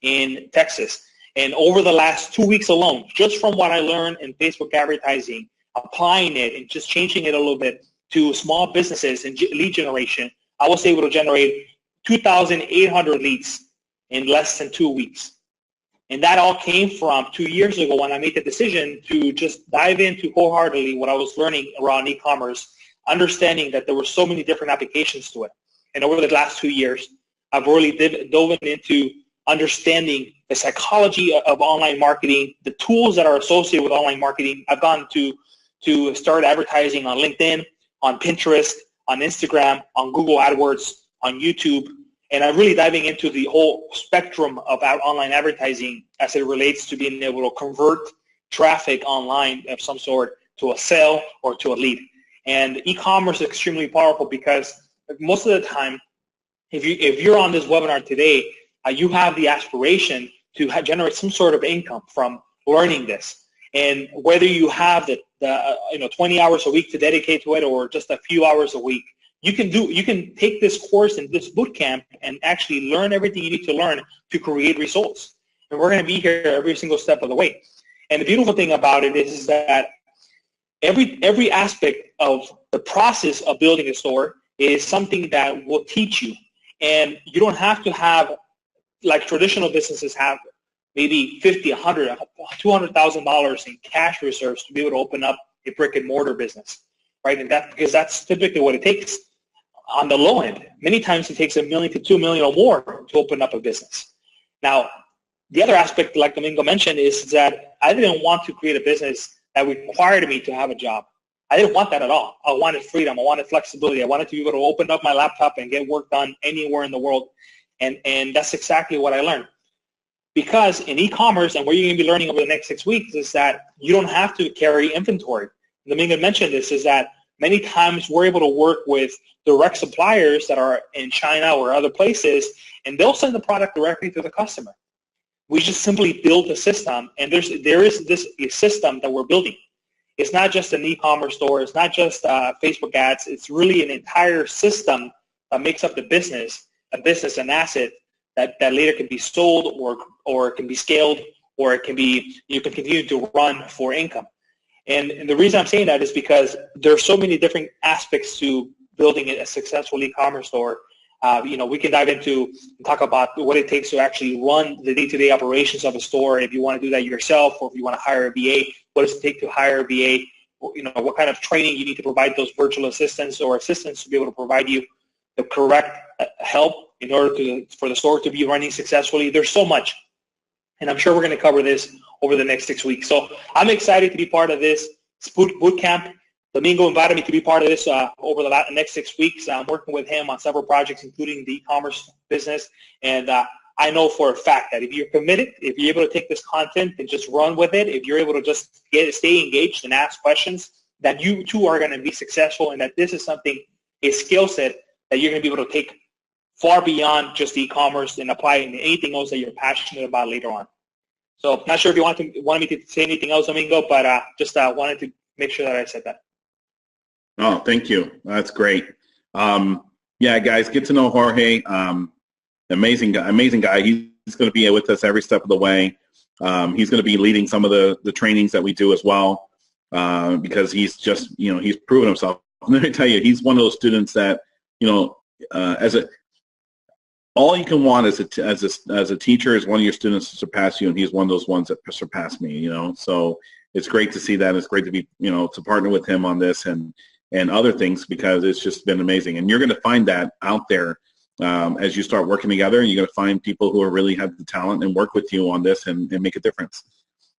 in Texas. And over the last 2 weeks alone, just from what I learned in Facebook advertising, applying it and just changing it a little bit to small businesses and lead generation, I was able to generate 2,800 leads in less than 2 weeks. And that all came from 2 years ago when I made the decision to just dive into wholeheartedly what I was learning around e-commerce, understanding that there were so many different applications to it. And over the last 2 years, I've really dove into understanding the psychology of online marketing, the tools that are associated with online marketing. I've gone to start advertising on LinkedIn, on Pinterest, on Instagram, on Google AdWords, on YouTube, and I'm really diving into the whole spectrum of online advertising as it relates to being able to convert traffic online of some sort to a sale or to a lead. And e-commerce is extremely powerful because most of the time, if you're on this webinar today, you have the aspiration to generate some sort of income from learning this. And whether you have the 20 hours a week to dedicate to it or just a few hours a week, you can take this course and this boot camp and actually learn everything you need to learn to create results. And we're going to be here every single step of the way. And the beautiful thing about it is that every aspect of the process of building a store is something that will teach you. And you don't have to have, like traditional businesses have, maybe $50, $100, $200,000 in cash reserves to be able to open up a brick and mortar business, right? And because that's typically what it takes on the low end. Many times it takes $1 million to $2 million or more to open up a business. Now, the other aspect, like Domingo mentioned, is that I didn't want to create a business that required me to have a job. I didn't want that at all. I wanted freedom. I wanted flexibility. I wanted to be able to open up my laptop and get work done anywhere in the world. And that's exactly what I learned. Because in e-commerce, and what you're going to be learning over the next 6 weeks, is that you don't have to carry inventory. Domingo mentioned this, is that many times we're able to work with direct suppliers that are in China or other places, and they'll send the product directly to the customer. We just simply build a system, and there is this system that we're building. It's not just an e-commerce store. It's not just Facebook ads. It's really an entire system that makes up the business, an asset that later can be sold or it can be scaled, or it can be, you can continue to run for income. And the reason I'm saying that is because there are so many different aspects to building a successful e-commerce store. We can dive into and talk about what it takes to actually run the day-to-day operations of a store. If you want to do that yourself, or if you want to hire a VA, what does it take to hire a VA? What kind of training you need to provide those virtual assistants or assistants to be able to provide you the correct help in order for the store to be running successfully. There's so much, and I'm sure we're going to cover this over the next 6 weeks. So I'm excited to be part of this boot camp. Domingo invited me to be part of this over the next 6 weeks. I'm working with him on several projects, including the e-commerce business. And I know for a fact that if you're committed, if you're able to take this content and just run with it, if you're able to just stay engaged and ask questions, that you too are going to be successful, and that this is a skill set that you're going to be able to take far beyond just e-commerce and apply it in anything else that you're passionate about later on. So not sure if you wanted me to say anything else, Domingo, but just wanted to make sure that I said that. Oh, thank you. That's great. Yeah, guys, get to know Jorge. Amazing guy. He's going to be with us every step of the way. He's going to be leading some of the trainings that we do as well, because he's just, he's proven himself. Let me tell you, he's one of those students that, all you can want as a teacher is one of your students to surpass you, and he's one of those ones that surpassed me, So it's great to see that. It's great to be, to partner with him on this and other things, because it's just been amazing. And you're going to find that out there as you start working together. You're going to find people who really have the talent and work with you on this and make a difference.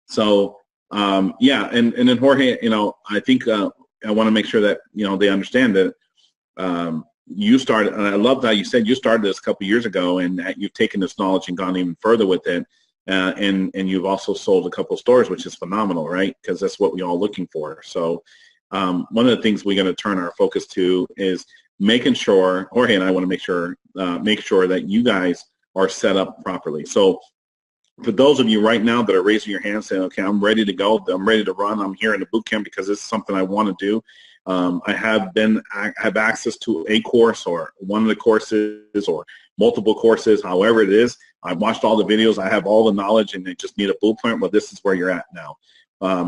So yeah, and then Jorge, I think I want to make sure that they understand that you started, and I love how you said you started this a couple of years ago, and that you've taken this knowledge and gone even further with it, and you've also sold a couple of stores, which is phenomenal, right? Because that's what we're all looking for. So one of the things we're going to turn our focus to is making sure, Jorge and I want to make sure that you guys are set up properly. So for those of you right now that are raising your hand saying, okay, I'm ready to go, I'm ready to run, I'm here in the boot camp because this is something I want to do. I have access to a course or one of the courses or multiple courses, however it is. I've watched all the videos. I have all the knowledge, and I just need a blueprint. Well, this is where you're at now.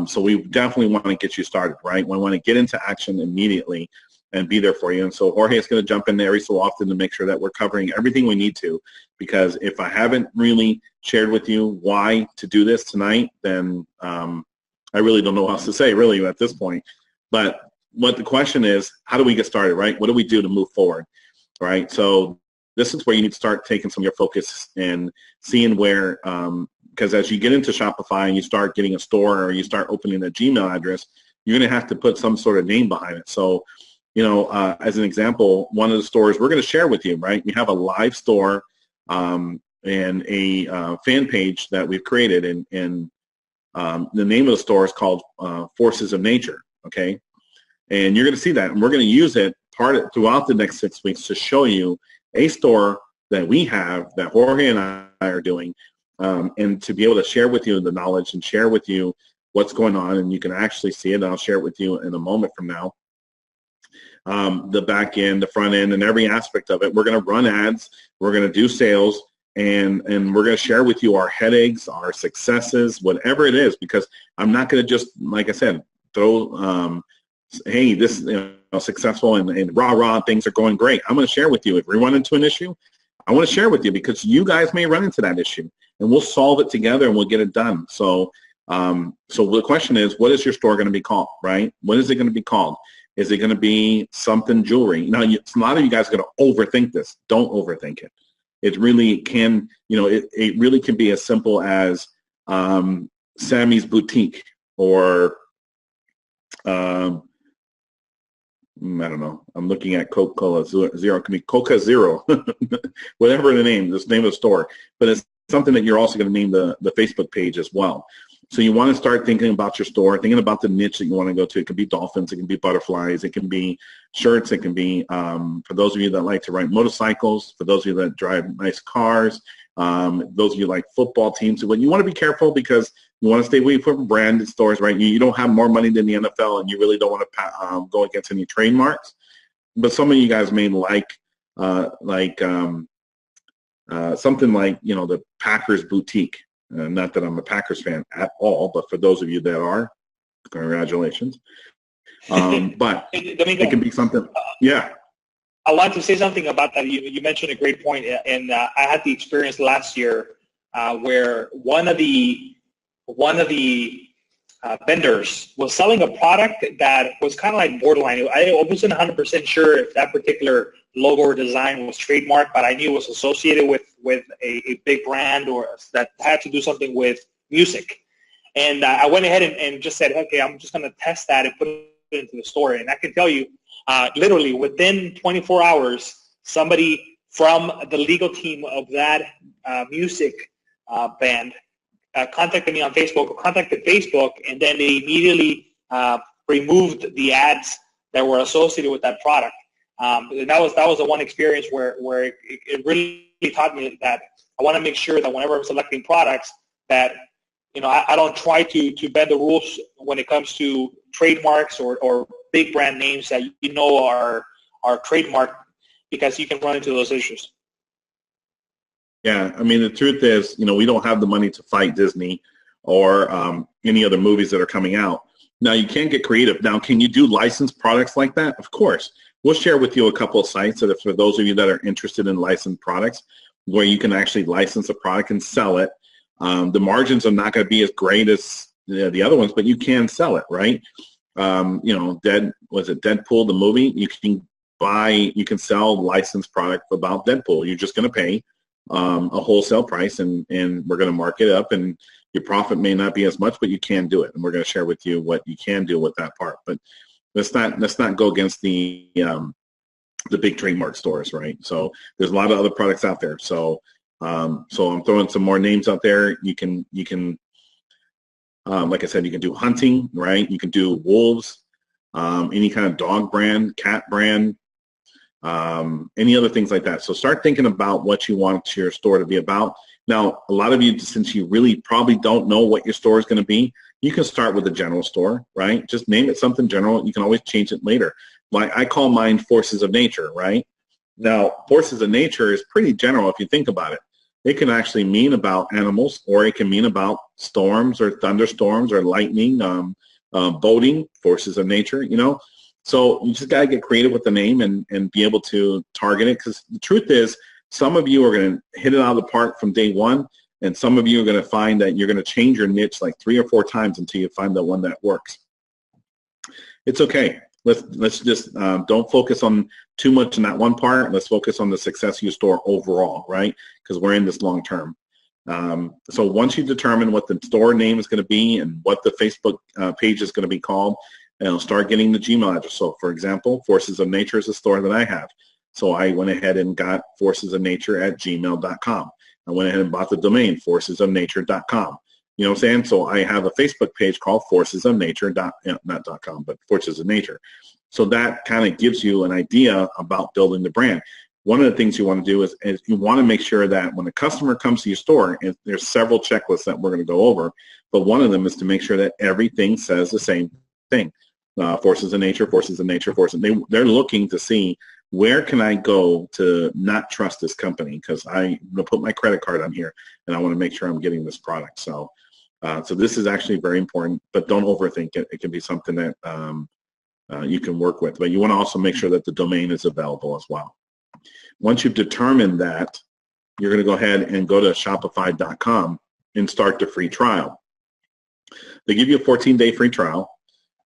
So we definitely want to get you started, right? We want to get into action immediately and be there for you. And so Jorge is going to jump in there every so often to make sure that we're covering everything we need to, because if I haven't really shared with you why to do this tonight, then I really don't know what else to say, really, at this point. But what the question is, how do we get started, right? What do we do to move forward, right? So this is where you need to start taking some of your focus and seeing where, because as you get into Shopify and you start getting a store or you start opening a Gmail address, you're going to have to put some sort of name behind it. So, as an example, one of the stores we're going to share with you, right? We have a live store and a fan page that we've created, and the name of the store is called Forces of Nature, okay? And you're going to see that, and we're going to use it throughout the next 6 weeks to show you a store that we have that Jorge and I are doing, and to be able to share with you the knowledge and share with you what's going on, and you can actually see it. I'll share it with you in a moment from now. The back end, the front end, and every aspect of it. We're going to run ads. We're going to do sales, and we're going to share with you our headaches, our successes, whatever it is, because I'm not going to just, like I said, throw hey, this successful and rah, things are going great. I'm going to share with you. If we run into an issue, I want to share with you, because you guys may run into that issue, and we'll solve it together and we'll get it done. So so the question is, what is your store going to be called, right? What is it going to be called? Is it going to be something jewelry? Now, a lot of you guys are going to overthink this. Don't overthink it. It really can, it really can be as simple as Sammy's Boutique, or I don't know. I'm looking at Coca-Cola Zero. It can be Coca Zero, whatever the name of the store. But it's something that you're also going to name the Facebook page as well. So you want to start thinking about your store, thinking about the niche that you want to go to. It can be dolphins, it can be butterflies, it can be shirts, it can be, for those of you that like to ride motorcycles, for those of you that drive nice cars, those of you like football teams. But you want to be careful, because you want to stay away from branded stores, right? You don't have more money than the NFL, and you really don't want to go against any trademarks. But some of you guys may like something like, the Packers Boutique. Not that I'm a Packers fan at all, but for those of you that are, congratulations. But it can be something, yeah. I want to say something about that. You mentioned a great point, and I had the experience last year where one of the vendors was selling a product that was kind of like borderline. I wasn't 100% sure if that particular logo or design was trademarked, but I knew it was associated with a big brand, or that had to do something with music. And I went ahead and just said, okay, I'm just going to test that and put it into the store. And I can tell you, literally within 24 hours, somebody from the legal team of that music band contacted me on Facebook, or contacted Facebook, and then they immediately removed the ads that were associated with that product. And that was the one experience where it really taught me that I want to make sure that whenever I'm selecting products, that I don't try to bend the rules when it comes to trademarks or big brand names that are trademarked, because you can run into those issues. Yeah, I mean, the truth is, we don't have the money to fight Disney or any other movies that are coming out. Now, you can get creative. Now, can you do licensed products like that? Of course. We'll share with you a couple of sites that, for those of you that are interested in licensed products, where you can actually license a product and sell it. The margins are not going to be as great as the other ones, but you can sell it, right? Deadpool, the movie? You can sell licensed product about Deadpool. You're just going to pay a wholesale price, and we're going to mark it up, and your profit may not be as much, but you can do it, and we're going to share with you what you can do with that part. But let's not go against the big trademark stores, right? So there's a lot of other products out there. So I'm throwing some more names out there. You can like I said, you can do hunting, right? You can do wolves, any kind of dog brand, cat brand, any other things like that. So start thinking about what you want your store to be about. Now, a lot of you, since you really probably don't know what your store is going to be, you can start with a general store, right? Just name it something general. You can always change it later. I call mine Forces of Nature, right? Now, Forces of Nature is pretty general if you think about it. It can actually mean about animals, or it can mean about storms or thunderstorms or lightning, boating, Forces of Nature, So you just got to get creative with the name and be able to target it, because the truth is, some of you are going to hit it out of the park from day one, and some of you are going to find that you're going to change your niche like 3 or 4 times until you find the one that works. It's okay. Let's just don't focus on too much in that one part. Let's focus on the success of your store overall, right? Because we're in this long term. So once you determine what the store name is going to be and what the Facebook page is going to be called, start getting the Gmail address. So, for example, Forces of Nature is a store that I have. So I went ahead and got forcesofnature@gmail.com. I went ahead and bought the domain, forcesofnature.com. You know what I'm saying? So I have a Facebook page called Forces of Nature, not .com, but Forces of Nature. So that kind of gives you an idea about building the brand. One of the things you want to do is you want to make sure that when a customer comes to your store, and there's several checklists that we're going to go over, but one of them is to make sure that everything says the same thing. Forces of Nature, Forces of Nature, Forces. They're looking to see, where can I go to not trust this company, because I'm going to put my credit card on here and I want to make sure I'm getting this product. So this is actually very important, but don't overthink it. It can be something that you can work with, but you want to also make sure that the domain is available as well. Once you've determined that, you're going to go ahead and go to Shopify.com and start the free trial. They give you a 14-day free trial.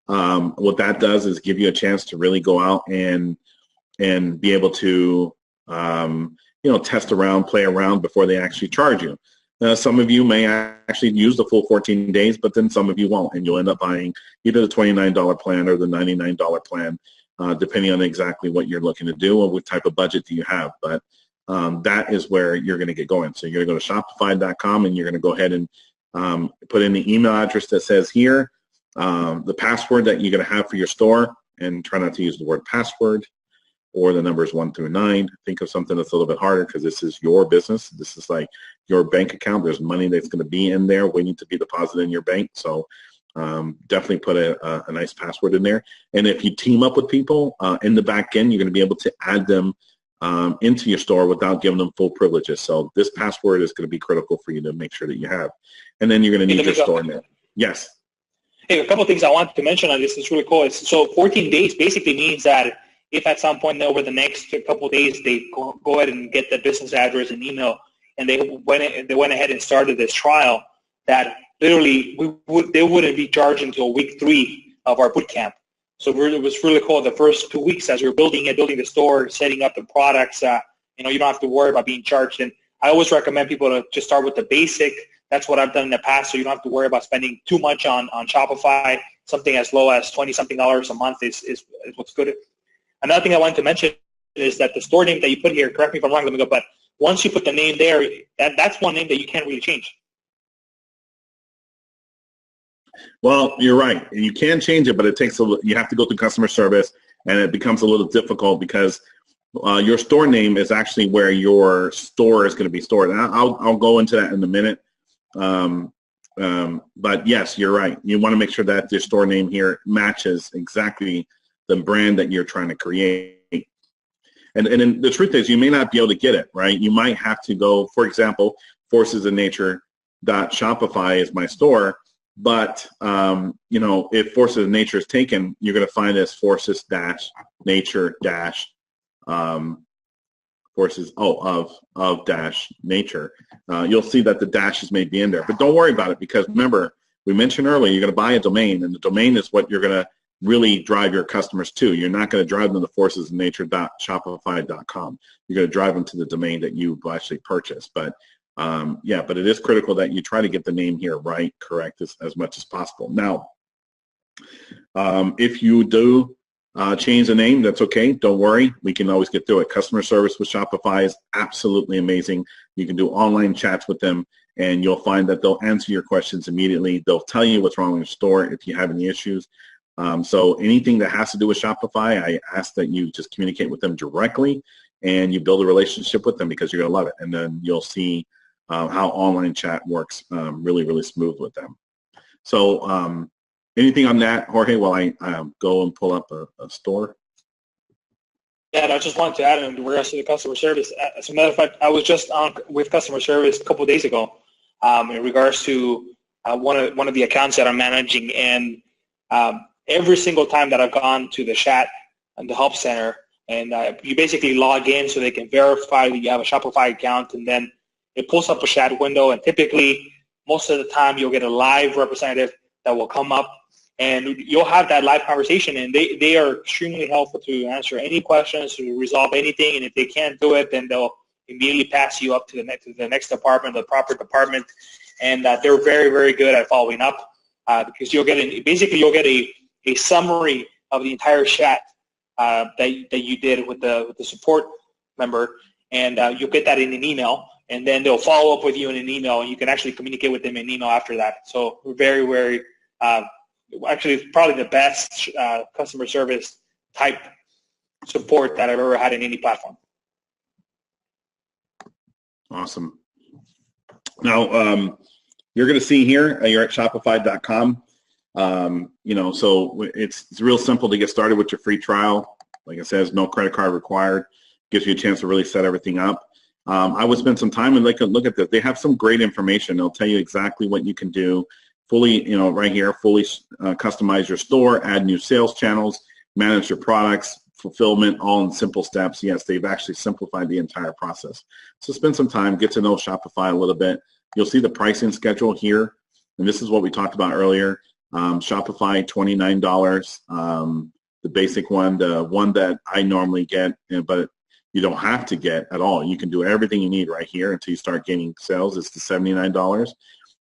What that does is give you a chance to really go out and be able to test around, play around before they actually charge you. Some of you may actually use the full 14 days, but then some of you won't, and you'll end up buying either the $29 plan or the $99 plan, depending on exactly what you're looking to do or what type of budget do you have. But that is where you're going to get going. So you're going to go to Shopify.com, and you're going to go ahead and put in the email address that says here, the password that you're going to have for your store, and try not to use the word password or the numbers 1 through 9. Think of something that's a little bit harder, because this is your business. This is like your bank account. There's money that's going to be in there waiting to be deposited in your bank. So definitely put a nice password in there. And if you team up with people in the back end, you're going to be able to add them into your store without giving them full privileges. So this password is going to be critical for you to make sure that you have. And then you're going to need your store name. Yes. Hey, a couple of things I wanted to mention on this. It's really cool. So 14 days basically means that if at some point over the next couple of days they go ahead and get the business address and email, and they went ahead and started this trial, that literally they wouldn't be charged until week 3 of our boot camp. So it was really cool. The first 2 weeks as we were building the store, setting up the products, you don't have to worry about being charged. And I always recommend people to just start with the basic. That's what I've done in the past, so you don't have to worry about spending too much on Shopify. Something as low as $20-something a month is what's good. Another thing I wanted to mention is that the store name that you put here, correct me if I'm wrong, let me go, but once you put the name there, that's one name that you can't really change. Well, you're right. You can change it, but it takes you have to go through customer service, and it becomes a little difficult because your store name is actually where your store is going to be stored. And I'll go into that in a minute. But yes, you're right. You want to make sure that your store name here matches exactly the brand that you're trying to create. And the truth is, you may not be able to get it, right? You might have to go, for example, forcesofnature.shopify is my store, but, if Forces of Nature is taken, you're going to find this Forces-Nature- forces, of dash nature, you'll see that the dashes may be in there. But don't worry about it, because remember, we mentioned earlier, you're going to buy a domain, and the domain is what you're going to really drive your customers to. You're not going to drive them to forcesofnature.shopify.com. You're going to drive them to the domain that you actually purchased. But yeah, but it is critical that you try to get the name here right, correct, as much as possible. Now, if you do change the name, that's okay. Don't worry. We can always get through it. Customer service with Shopify is absolutely amazing. You can do online chats with them, and you'll find that they'll answer your questions immediately. They'll tell you what's wrong with your store if you have any issues. So anything that has to do with Shopify, I ask that you just communicate with them directly, and you build a relationship with them, because you're going to love it. And then you'll see how online chat works really, really smooth with them. So anything on that, Jorge, while I go and pull up a store? Yeah, and I just wanted to add in regards to the customer service. As a matter of fact, I was just on with customer service a couple of days ago in regards to one of the accounts that I'm managing, and every single time that I've gone to the chat and the help center, and you basically log in so they can verify that you have a Shopify account, and then it pulls up a chat window, and typically most of the time you'll get a live representative that will come up, and you'll have that live conversation, and they are extremely helpful to answer any questions, to resolve anything, and if they can't do it, then they'll immediately pass you up to the next department, the proper department, and they're very, very good at following up because you'll get a summary of the entire chat that you did with the support member, and you'll get that in an email, and then they'll follow up with you in an email, and you can actually communicate with them in email after that. So we're very, very actually, it's probably the best customer service type support that I've ever had in any platform. Awesome. Now, you're going to see here, you're at Shopify.com. You know, so it's real simple to get started with your free trial. Like I said, no credit card required. Gives you a chance to really set everything up. I would spend some time and look at this. They have some great information. They'll tell you exactly what you can do. Fully, you know, right here, fully customize your store, add new sales channels, manage your products, fulfillment, all in simple steps. Yes, they've actually simplified the entire process. So spend some time, get to know Shopify a little bit. You'll see the pricing schedule here, and this is what we talked about earlier. Shopify, $29, the basic one, the one that I normally get, but you don't have to get at all. You can do everything you need right here until you start gaining sales. It's the $79.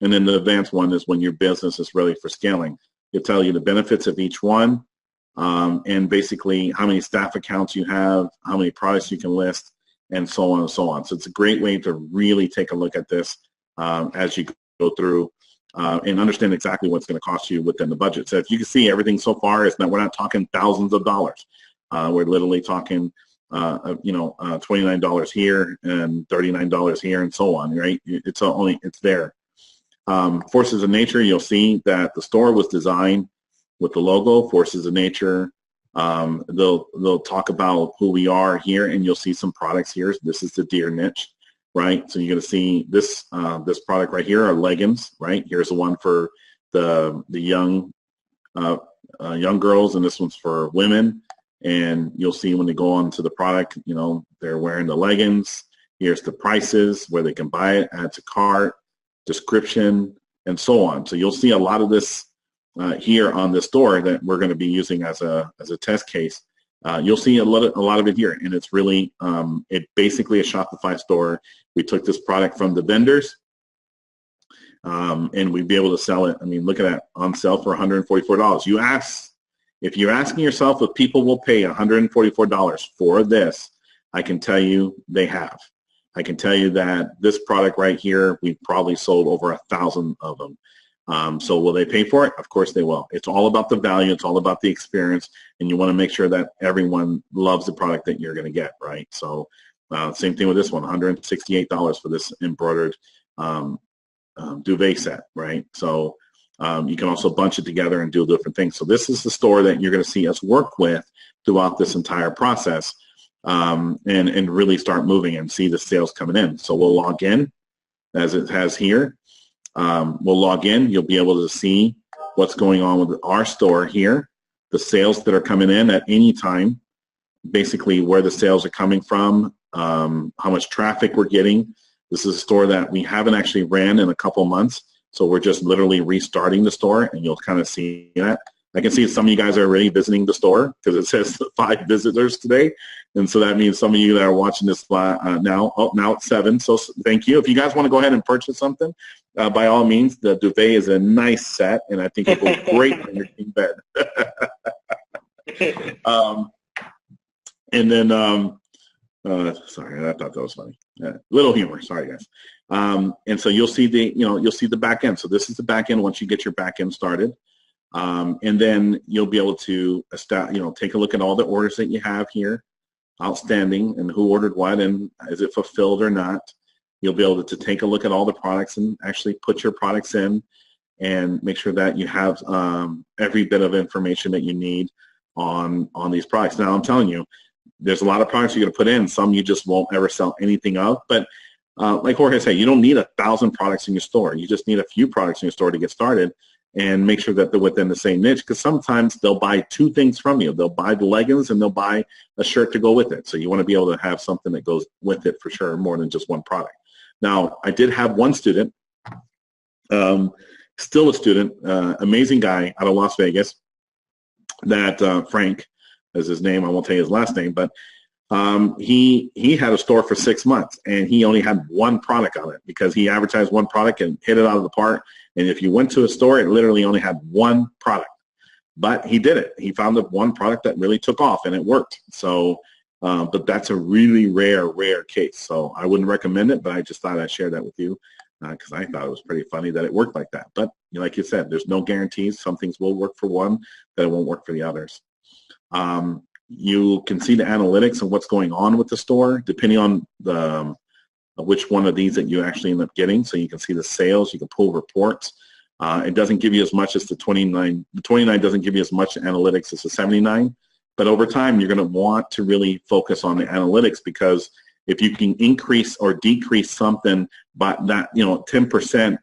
And then the advanced one is when your business is ready for scaling. It'll tell you the benefits of each one, and basically how many staff accounts you have, how many products you can list, and so on and so on. So it's a great way to really take a look at this as you go through and understand exactly what's going to cost you within the budget. So if you can see, everything so far is that we're not talking thousands of dollars. We're literally talking, $29 here and $39 here and so on, right? It's there. Forces of Nature, you'll see that the store was designed with the logo, Forces of Nature. They'll talk about who we are here, and you'll see some products here. This is the deer niche, right? So you're going to see this this product right here are leggings, right? Here's the one for the young girls, and this one's for women. And you'll see when they go on to the product, you know, they're wearing the leggings. Here's the prices, where they can buy it, add to cart, description, and so on. So you'll see a lot of this here on this store that we're going to be using as a test case. You'll see a lot of it here, and it's really it basically a Shopify store. We took this product from the vendors, and we'd be able to sell it. I mean, look at that, on sale for $144. If you're asking yourself if people will pay $144 for this, I can tell you they have. I can tell you that this product right here, we've probably sold over 1,000 of them. So will they pay for it? Of course they will. It's all about the value. It's all about the experience, and you want to make sure that everyone loves the product that you're going to get, right? So same thing with this one, $168 for this embroidered duvet set, right? So you can also bunch it together and do different things. So this is the store that you're going to see us work with throughout this entire process. And really start moving and see the sales coming in. So we'll log in as it has here. We'll log in. You'll be able to see what's going on with our store here, the sales that are coming in at any time, basically where the sales are coming from, how much traffic we're getting. This is a store that we haven't actually ran in a couple months, so we're just literally restarting the store, and you'll kind of see that. I can see some of you guys are already visiting the store because it says 5 visitors today, and so that means some of you that are watching this now, now it's 7, so thank you. If you guys want to go ahead and purchase something, by all means, the duvet is a nice set, and I think it will go great in your king bed. And then, sorry, I thought that was funny. Little humor, sorry guys. And so you'll see the back end. So this is the back end once you get your back end started. And then you'll be able to, take a look at all the orders that you have here, outstanding, and who ordered what, and is it fulfilled or not. You'll be able to take a look at all the products and actually put your products in and make sure that you have every bit of information that you need on these products. Now, I'm telling you, there's a lot of products you're going to put in. Some you just won't ever sell anything of. But like Jorge said, you don't need 1,000 products in your store. You just need a few products in your store to get started and make sure that they're within the same niche, because sometimes they'll buy 2 things from you. They'll buy the leggings and they'll buy a shirt to go with it. So you want to be able to have something that goes with it for sure, more than just one product. Now, I did have one student, still a student, amazing guy out of Las Vegas, that Frank is his name. I won't tell you his last name, but he had a store for 6 months, and he only had one product on it because he advertised one product and hit it out of the park. And if you went to a store, it literally only had one product. But he did it. He found the one product that really took off, and it worked. So, but that's a really rare case. So I wouldn't recommend it, but I just thought I'd share that with you because I thought it was pretty funny that it worked like that. But like you said, there's no guarantees. Some things will work for one that it won't work for the others. You can see the analytics and what's going on with the store, depending on the which one of these that you actually end up getting. So you can see the sales. You can pull reports. It doesn't give you as much as the 29. The 29 doesn't give you as much analytics as the 79. But over time, you're going to want to really focus on the analytics, because if you can increase or decrease something by that, 10%,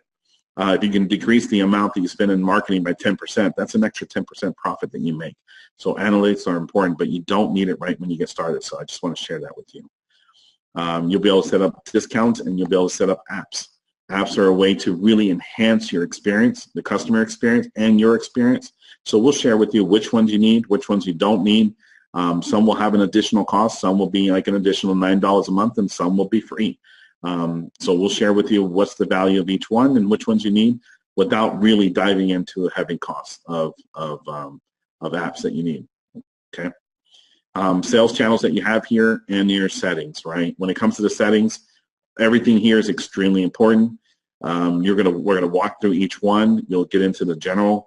if you can decrease the amount that you spend in marketing by 10%, that's an extra 10% profit that you make. So analytics are important, but you don't need it right when you get started. So I just want to share that with you. You'll be able to set up discounts, and you'll be able to set up apps. Apps are a way to really enhance your experience, the customer experience, and your experience. So we'll share with you which ones you need, which ones you don't need. Some will have an additional cost. Some will be like an additional $9 a month, and some will be free. So we'll share with you what's the value of each one and which ones you need, without really diving into a heavy cost of apps that you need. Okay. Sales channels that you have here and your settings, right? When it comes to the settings, everything here is extremely important. We're gonna walk through each one. You'll get into the general.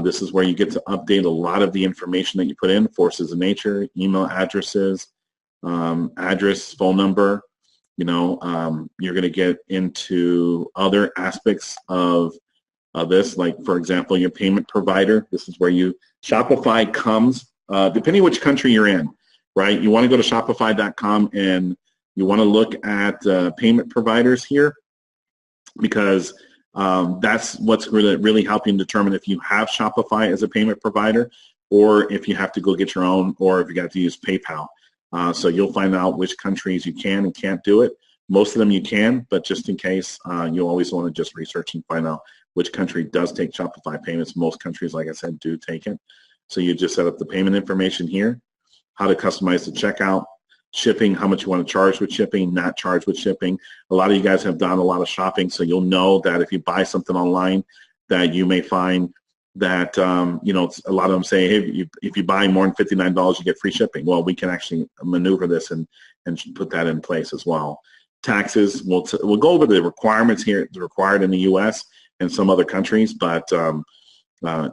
This is where you get to update a lot of the information that you put in: forces of nature, email addresses, address, phone number. You're going to get into other aspects of this, like, for example, your payment provider. This is where Shopify comes, depending which country you're in, right? You want to go to Shopify.com and you want to look at payment providers here, because that's what's really helping determine if you have Shopify as a payment provider, or if you have to go get your own, or if you got to use PayPal. So you'll find out which countries you can and can't do it. Most of them you can, but just in case, you always want to just research and find out which country does take Shopify payments. Most countries, like I said, do take it. So you just set up the payment information here, how to customize the checkout, shipping, how much you want to charge with shipping, not charge with shipping. A lot of you guys have done a lot of shopping, so you'll know that if you buy something online, that you may find that, a lot of them say, hey, if you buy more than $59, you get free shipping. Well, we can actually maneuver this and put that in place as well. Taxes, we'll go over the requirements here, required in the U.S. and some other countries, but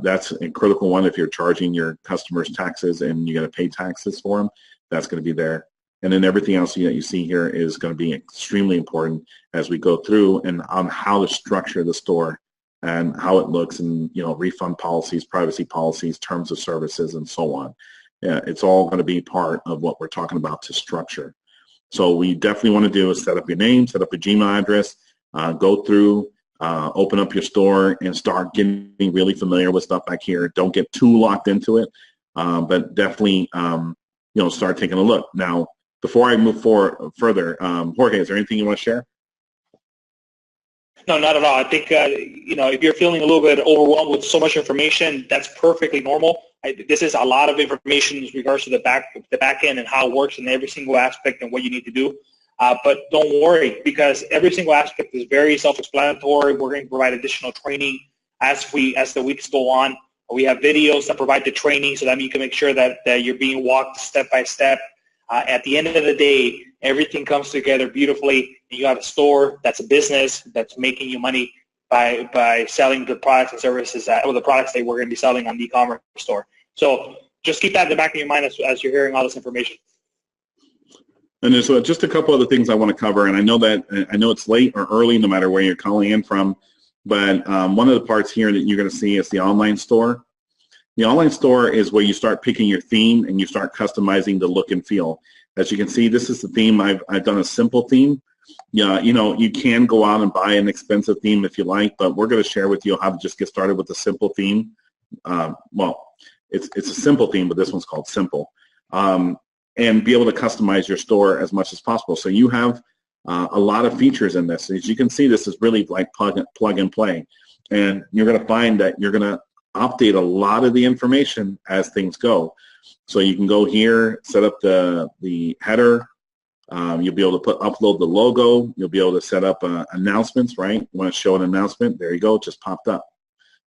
that's a critical one. If you're charging your customers taxes and you got to pay taxes for them, that's going to be there. And then everything else that you see here is going to be extremely important as we go through and on how to structure the store and how it looks, and refund policies, privacy policies, terms of services, and so on. Yeah, it's all going to be part of what we're talking about to structure. So we definitely want to do is set up your name, set up a Gmail address, go through, open up your store, and start getting really familiar with stuff back here. Don't get too locked into it, but definitely start taking a look. Now, before I move further, Jorge, is there anything you want to share? No, not at all. I think, if you're feeling a little bit overwhelmed with so much information, that's perfectly normal. This is a lot of information in regards to the back end and how it works in every single aspect and what you need to do. But don't worry, because every single aspect is very self-explanatory. We're going to provide additional training as the weeks go on. We have videos that provide the training so that you can make sure that you're being walked step by step. At the end of the day, everything comes together beautifully. You have a store that's a business that's making you money by selling the products and services or the products that we're going to be selling on the e-commerce store. So just keep that in the back of your mind as you're hearing all this information. And there's just a couple other things I want to cover, and I know it's late or early, no matter where you're calling in from, but one of the parts here that you're going to see is the online store. The online store is where you start picking your theme and you start customizing the look and feel. As you can see, this is the theme. I've done a simple theme. Yeah, you can go out and buy an expensive theme if you like, but we're going to share with you how to just get started with a simple theme. Well, it's a simple theme, but this one's called Simple. And be able to customize your store as much as possible. So you have a lot of features in this. As you can see, this is really like plug and play. And you're going to find that you're going to update a lot of the information as things go. So you can go here, set up the header. You'll be able to upload the logo. You'll be able to set up announcements, right? You want to show an announcement. There you go. It just popped up.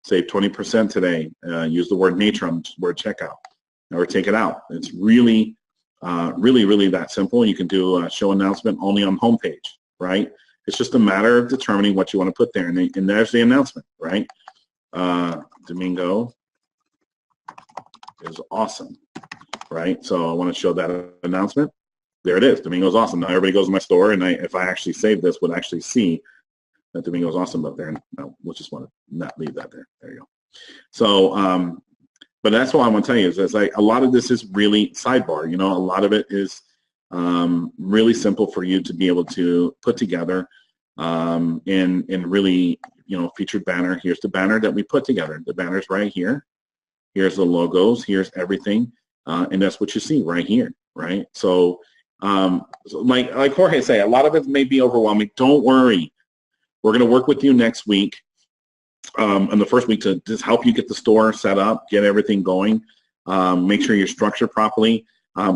Save 20% today. Use the word nature on the word checkout. Or take it out. It's really that simple. You can do a show announcement only on homepage, right? It's just a matter of determining what you want to put there. And there's the announcement, right? Domingo is awesome, right? So I want to show that announcement. There it is. Domingo's awesome. Now everybody goes to my store, and if I actually save this, would actually see that Domingo's awesome up there. And we'll just want to not leave that there. There you go. So, but that's what I want to tell you is like a lot of this is really sidebar. A lot of it is really simple for you to be able to put together and really, featured banner. Here's the banner that we put together. The banner's right here. Here's the logos. Here's everything. And that's what you see right here, right? So like Jorge said, a lot of it may be overwhelming. Don't worry. We're going to work with you next week. In the first week to just help you get the store set up, get everything going, make sure you're structured properly.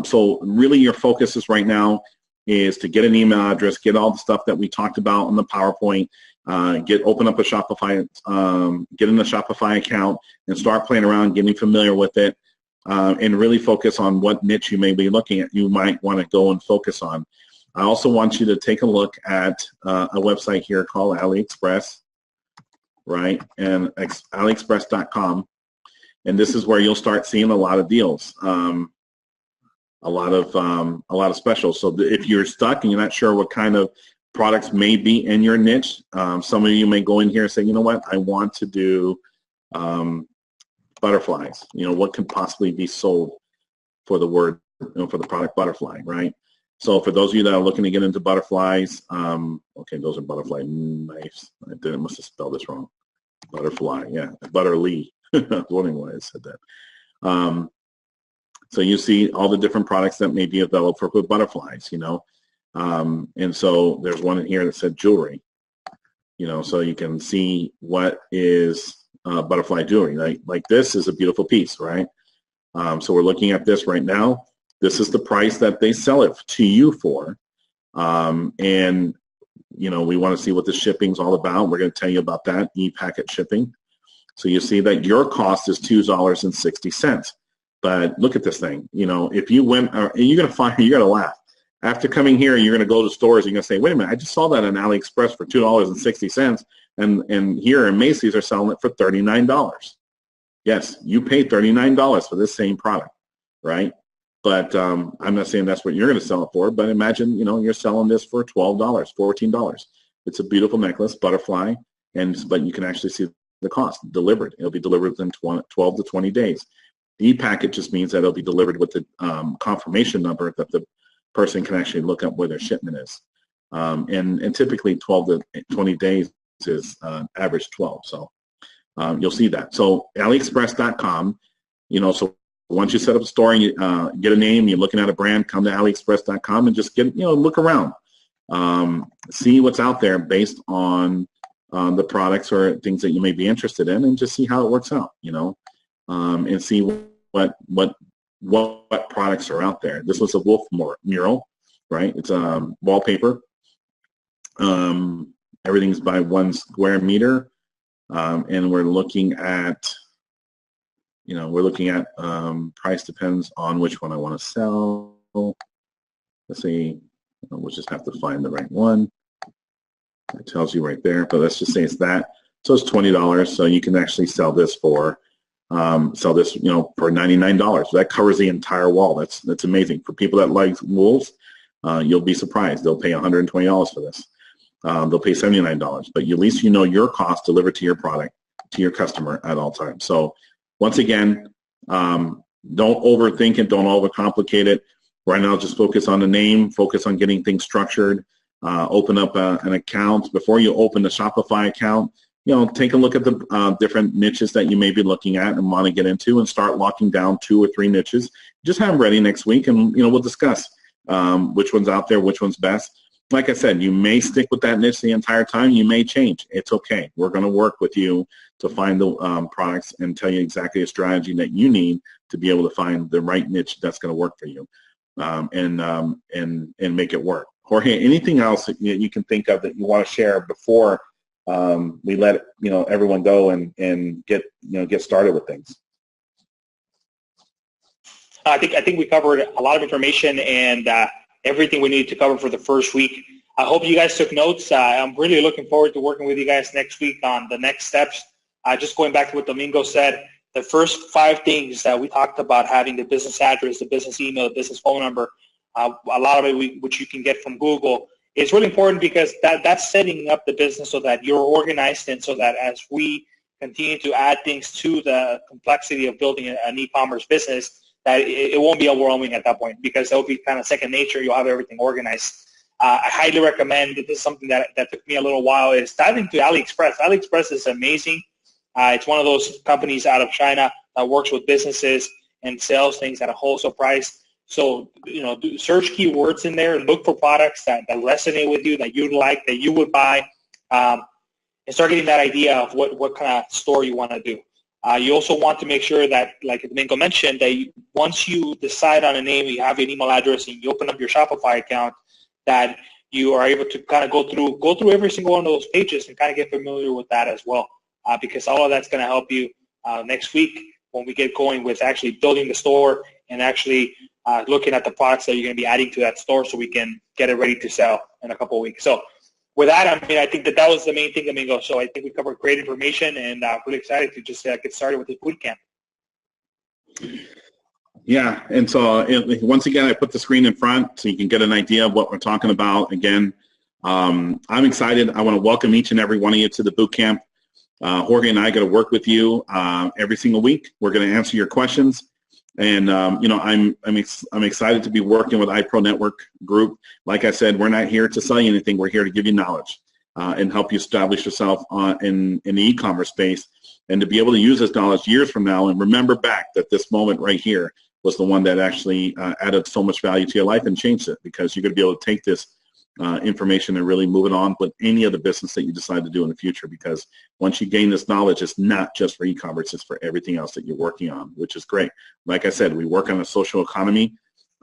So really your focus is right now is to get an email address, get all the stuff that we talked about on the PowerPoint, open up a Shopify, get in a Shopify account and start playing around, getting familiar with it, and really focus on what niche you may be looking at. You might want to go and focus on. I also want you to take a look at a website here called AliExpress. Right, and AliExpress.com, and this is where you'll start seeing a lot of deals, a lot of specials. So if you're stuck and you're not sure what kind of products may be in your niche, some of you may go in here and say, you know what, I want to do butterflies. What could possibly be sold for the word, for the product butterfly, right? So for those of you that are looking to get into butterflies, okay, those are butterfly knives. I must have spelled this wrong. Butterfly, yeah, Butterly. I was wondering why I said that. So you see all the different products that may be available for butterflies, and so there's one in here that said jewelry, so you can see what is butterfly jewelry. Like this is a beautiful piece, right? So we're looking at this right now. This is the price that they sell it to you for, and we want to see what the shipping's all about. We're going to tell you about that, e-packet shipping. So you see that your cost is $2.60. But look at this thing. If you went, you're going to laugh. After coming here, you're going to go to stores, you're going to say, wait a minute, I just saw that on AliExpress for $2.60, and here in Macy's are selling it for $39. Yes, you pay $39 for this same product, right? But I'm not saying that's what you're going to sell it for, but imagine, you're selling this for $12, $14. It's a beautiful necklace, butterfly, but you can actually see the cost delivered. It'll be delivered within 12 to 20 days. The e-packet just means that it'll be delivered with the confirmation number that the person can actually look up where their shipment is. And typically 12 to 20 days is average 12. So you'll see that. So AliExpress.com, so once you set up a store and you get a name, you're looking at a brand, come to AliExpress.com and just get, look around. See what's out there based on the products or things that you may be interested in, and just see how it works out, and see what products are out there. This was a wolf mural, right? It's wallpaper. Everything's by 1 square meter, and we're looking at, price depends on which one I want to sell. Let's see, we'll just have to find the right one. It tells you right there, but let's just say it's that. So it's $20. So you can actually sell this for for $99. That covers the entire wall. That's amazing for people that like wolves. You'll be surprised. They'll pay $120 for this. They'll pay $79, but at least your cost delivered to your product, to your customer at all times. So once again, don't overthink it, don't overcomplicate it. Right now, just focus on the name, focus on getting things structured, open up an account. Before you open the Shopify account, take a look at the different niches that you may be looking at and want to get into, and start locking down 2 or 3 niches. Just have them ready next week, and we'll discuss which one's out there, which one's best. Like I said, you may stick with that niche the entire time. You may change. It's okay. We're going to work with you to find the products and tell you exactly a strategy that you need to be able to find the right niche that's going to work for you, and make it work. Jorge, anything else that you can think of that you want to share before we let everyone go and get started with things? I think we covered a lot of information and everything we needed to cover for the first week. I hope you guys took notes. I'm really looking forward to working with you guys next week on the next steps. Just going back to what Domingo said, the first 5 things that we talked about, having the business address, the business email, the business phone number, a lot of it which you can get from Google, is really important, because that's setting up the business so that you're organized, and so that as we continue to add things to the complexity of building an e-commerce business, that it won't be overwhelming at that point, because it'll be kind of second nature. You'll have everything organized. I highly recommend, this is something that took me a little while, is dive into AliExpress. AliExpress is amazing. It's one of those companies out of China that works with businesses and sells things at a wholesale price. So, search keywords in there, look for products that resonate with you, that you'd like, that you would buy, and start getting that idea of what kind of store you want to do. You also want to make sure that, like Domingo mentioned, that once you decide on a name, you have an email address, and you open up your Shopify account, that you are able to kind of go through every single one of those pages and kind of get familiar with that as well, because all of that's going to help you next week when we get going with actually building the store and actually looking at the products that you're going to be adding to that store, so we can get it ready to sell in a couple of weeks. So with that, I think that was the main thing, Domingo. So I think we covered great information, and really excited to just get started with this boot camp. Yeah, and so once again, I put the screen in front so you can get an idea of what we're talking about. Again, I'm excited. I want to welcome each and every one of you to the boot camp. Jorge and I are going to work with you every single week. We're going to answer your questions. And I'm excited to be working with iPRO Network Group. Like I said, we're not here to sell you anything. We're here to give you knowledge and help you establish yourself in the e-commerce space, and to be able to use this knowledge years from now and remember back that this moment right here was the one that actually added so much value to your life and changed it, because you're going to be able to take this information and really move it on with any other business that you decide to do in the future. Because once you gain this knowledge, it's not just for e-commerce, it's for everything else that you're working on, which is great. Like I said, we work on a social economy,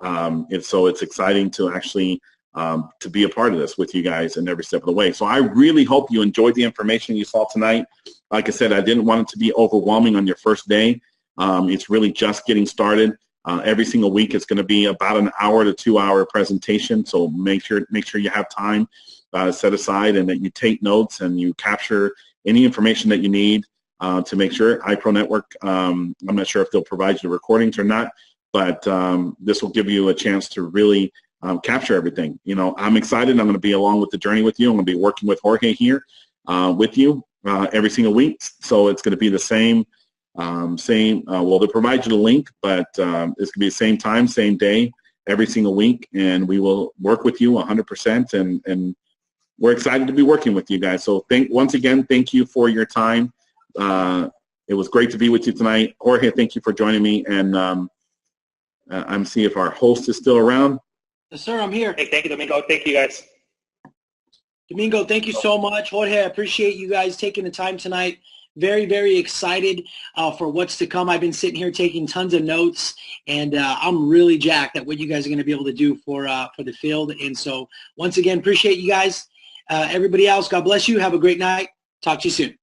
and so it's exciting to actually to be a part of this with you guys in every step of the way. So I really hope you enjoyed the information you saw tonight. Like I said, I didn't want it to be overwhelming on your first day. It's really just getting started. Every single week it's going to be about an hour to 2 hour presentation, so make sure you have time set aside, and that you take notes and you capture any information that you need to make sure. iPRO Network, I'm not sure if they'll provide you the recordings or not, but this will give you a chance to really capture everything. I'm excited. I'm going to be along with the journey with you. I'm going to be working with Jorge here with you every single week, so it's going to be the same. Well, they'll provide you the link, but it's going to be the same time, same day, every single week, and we will work with you 100%, and we're excited to be working with you guys. So once again, thank you for your time. It was great to be with you tonight. Jorge, thank you for joining me, and I'm seeing if our host is still around. Yes, sir, I'm here. Hey, thank you, Domingo. Thank you, guys. Domingo, thank you so much. Jorge, I appreciate you guys taking the time tonight. Very, very excited for what's to come. I've been sitting here taking tons of notes, and I'm really jacked at what you guys are going to be able to do for the field. And so, once again, appreciate you guys. Everybody else, God bless you. Have a great night. Talk to you soon.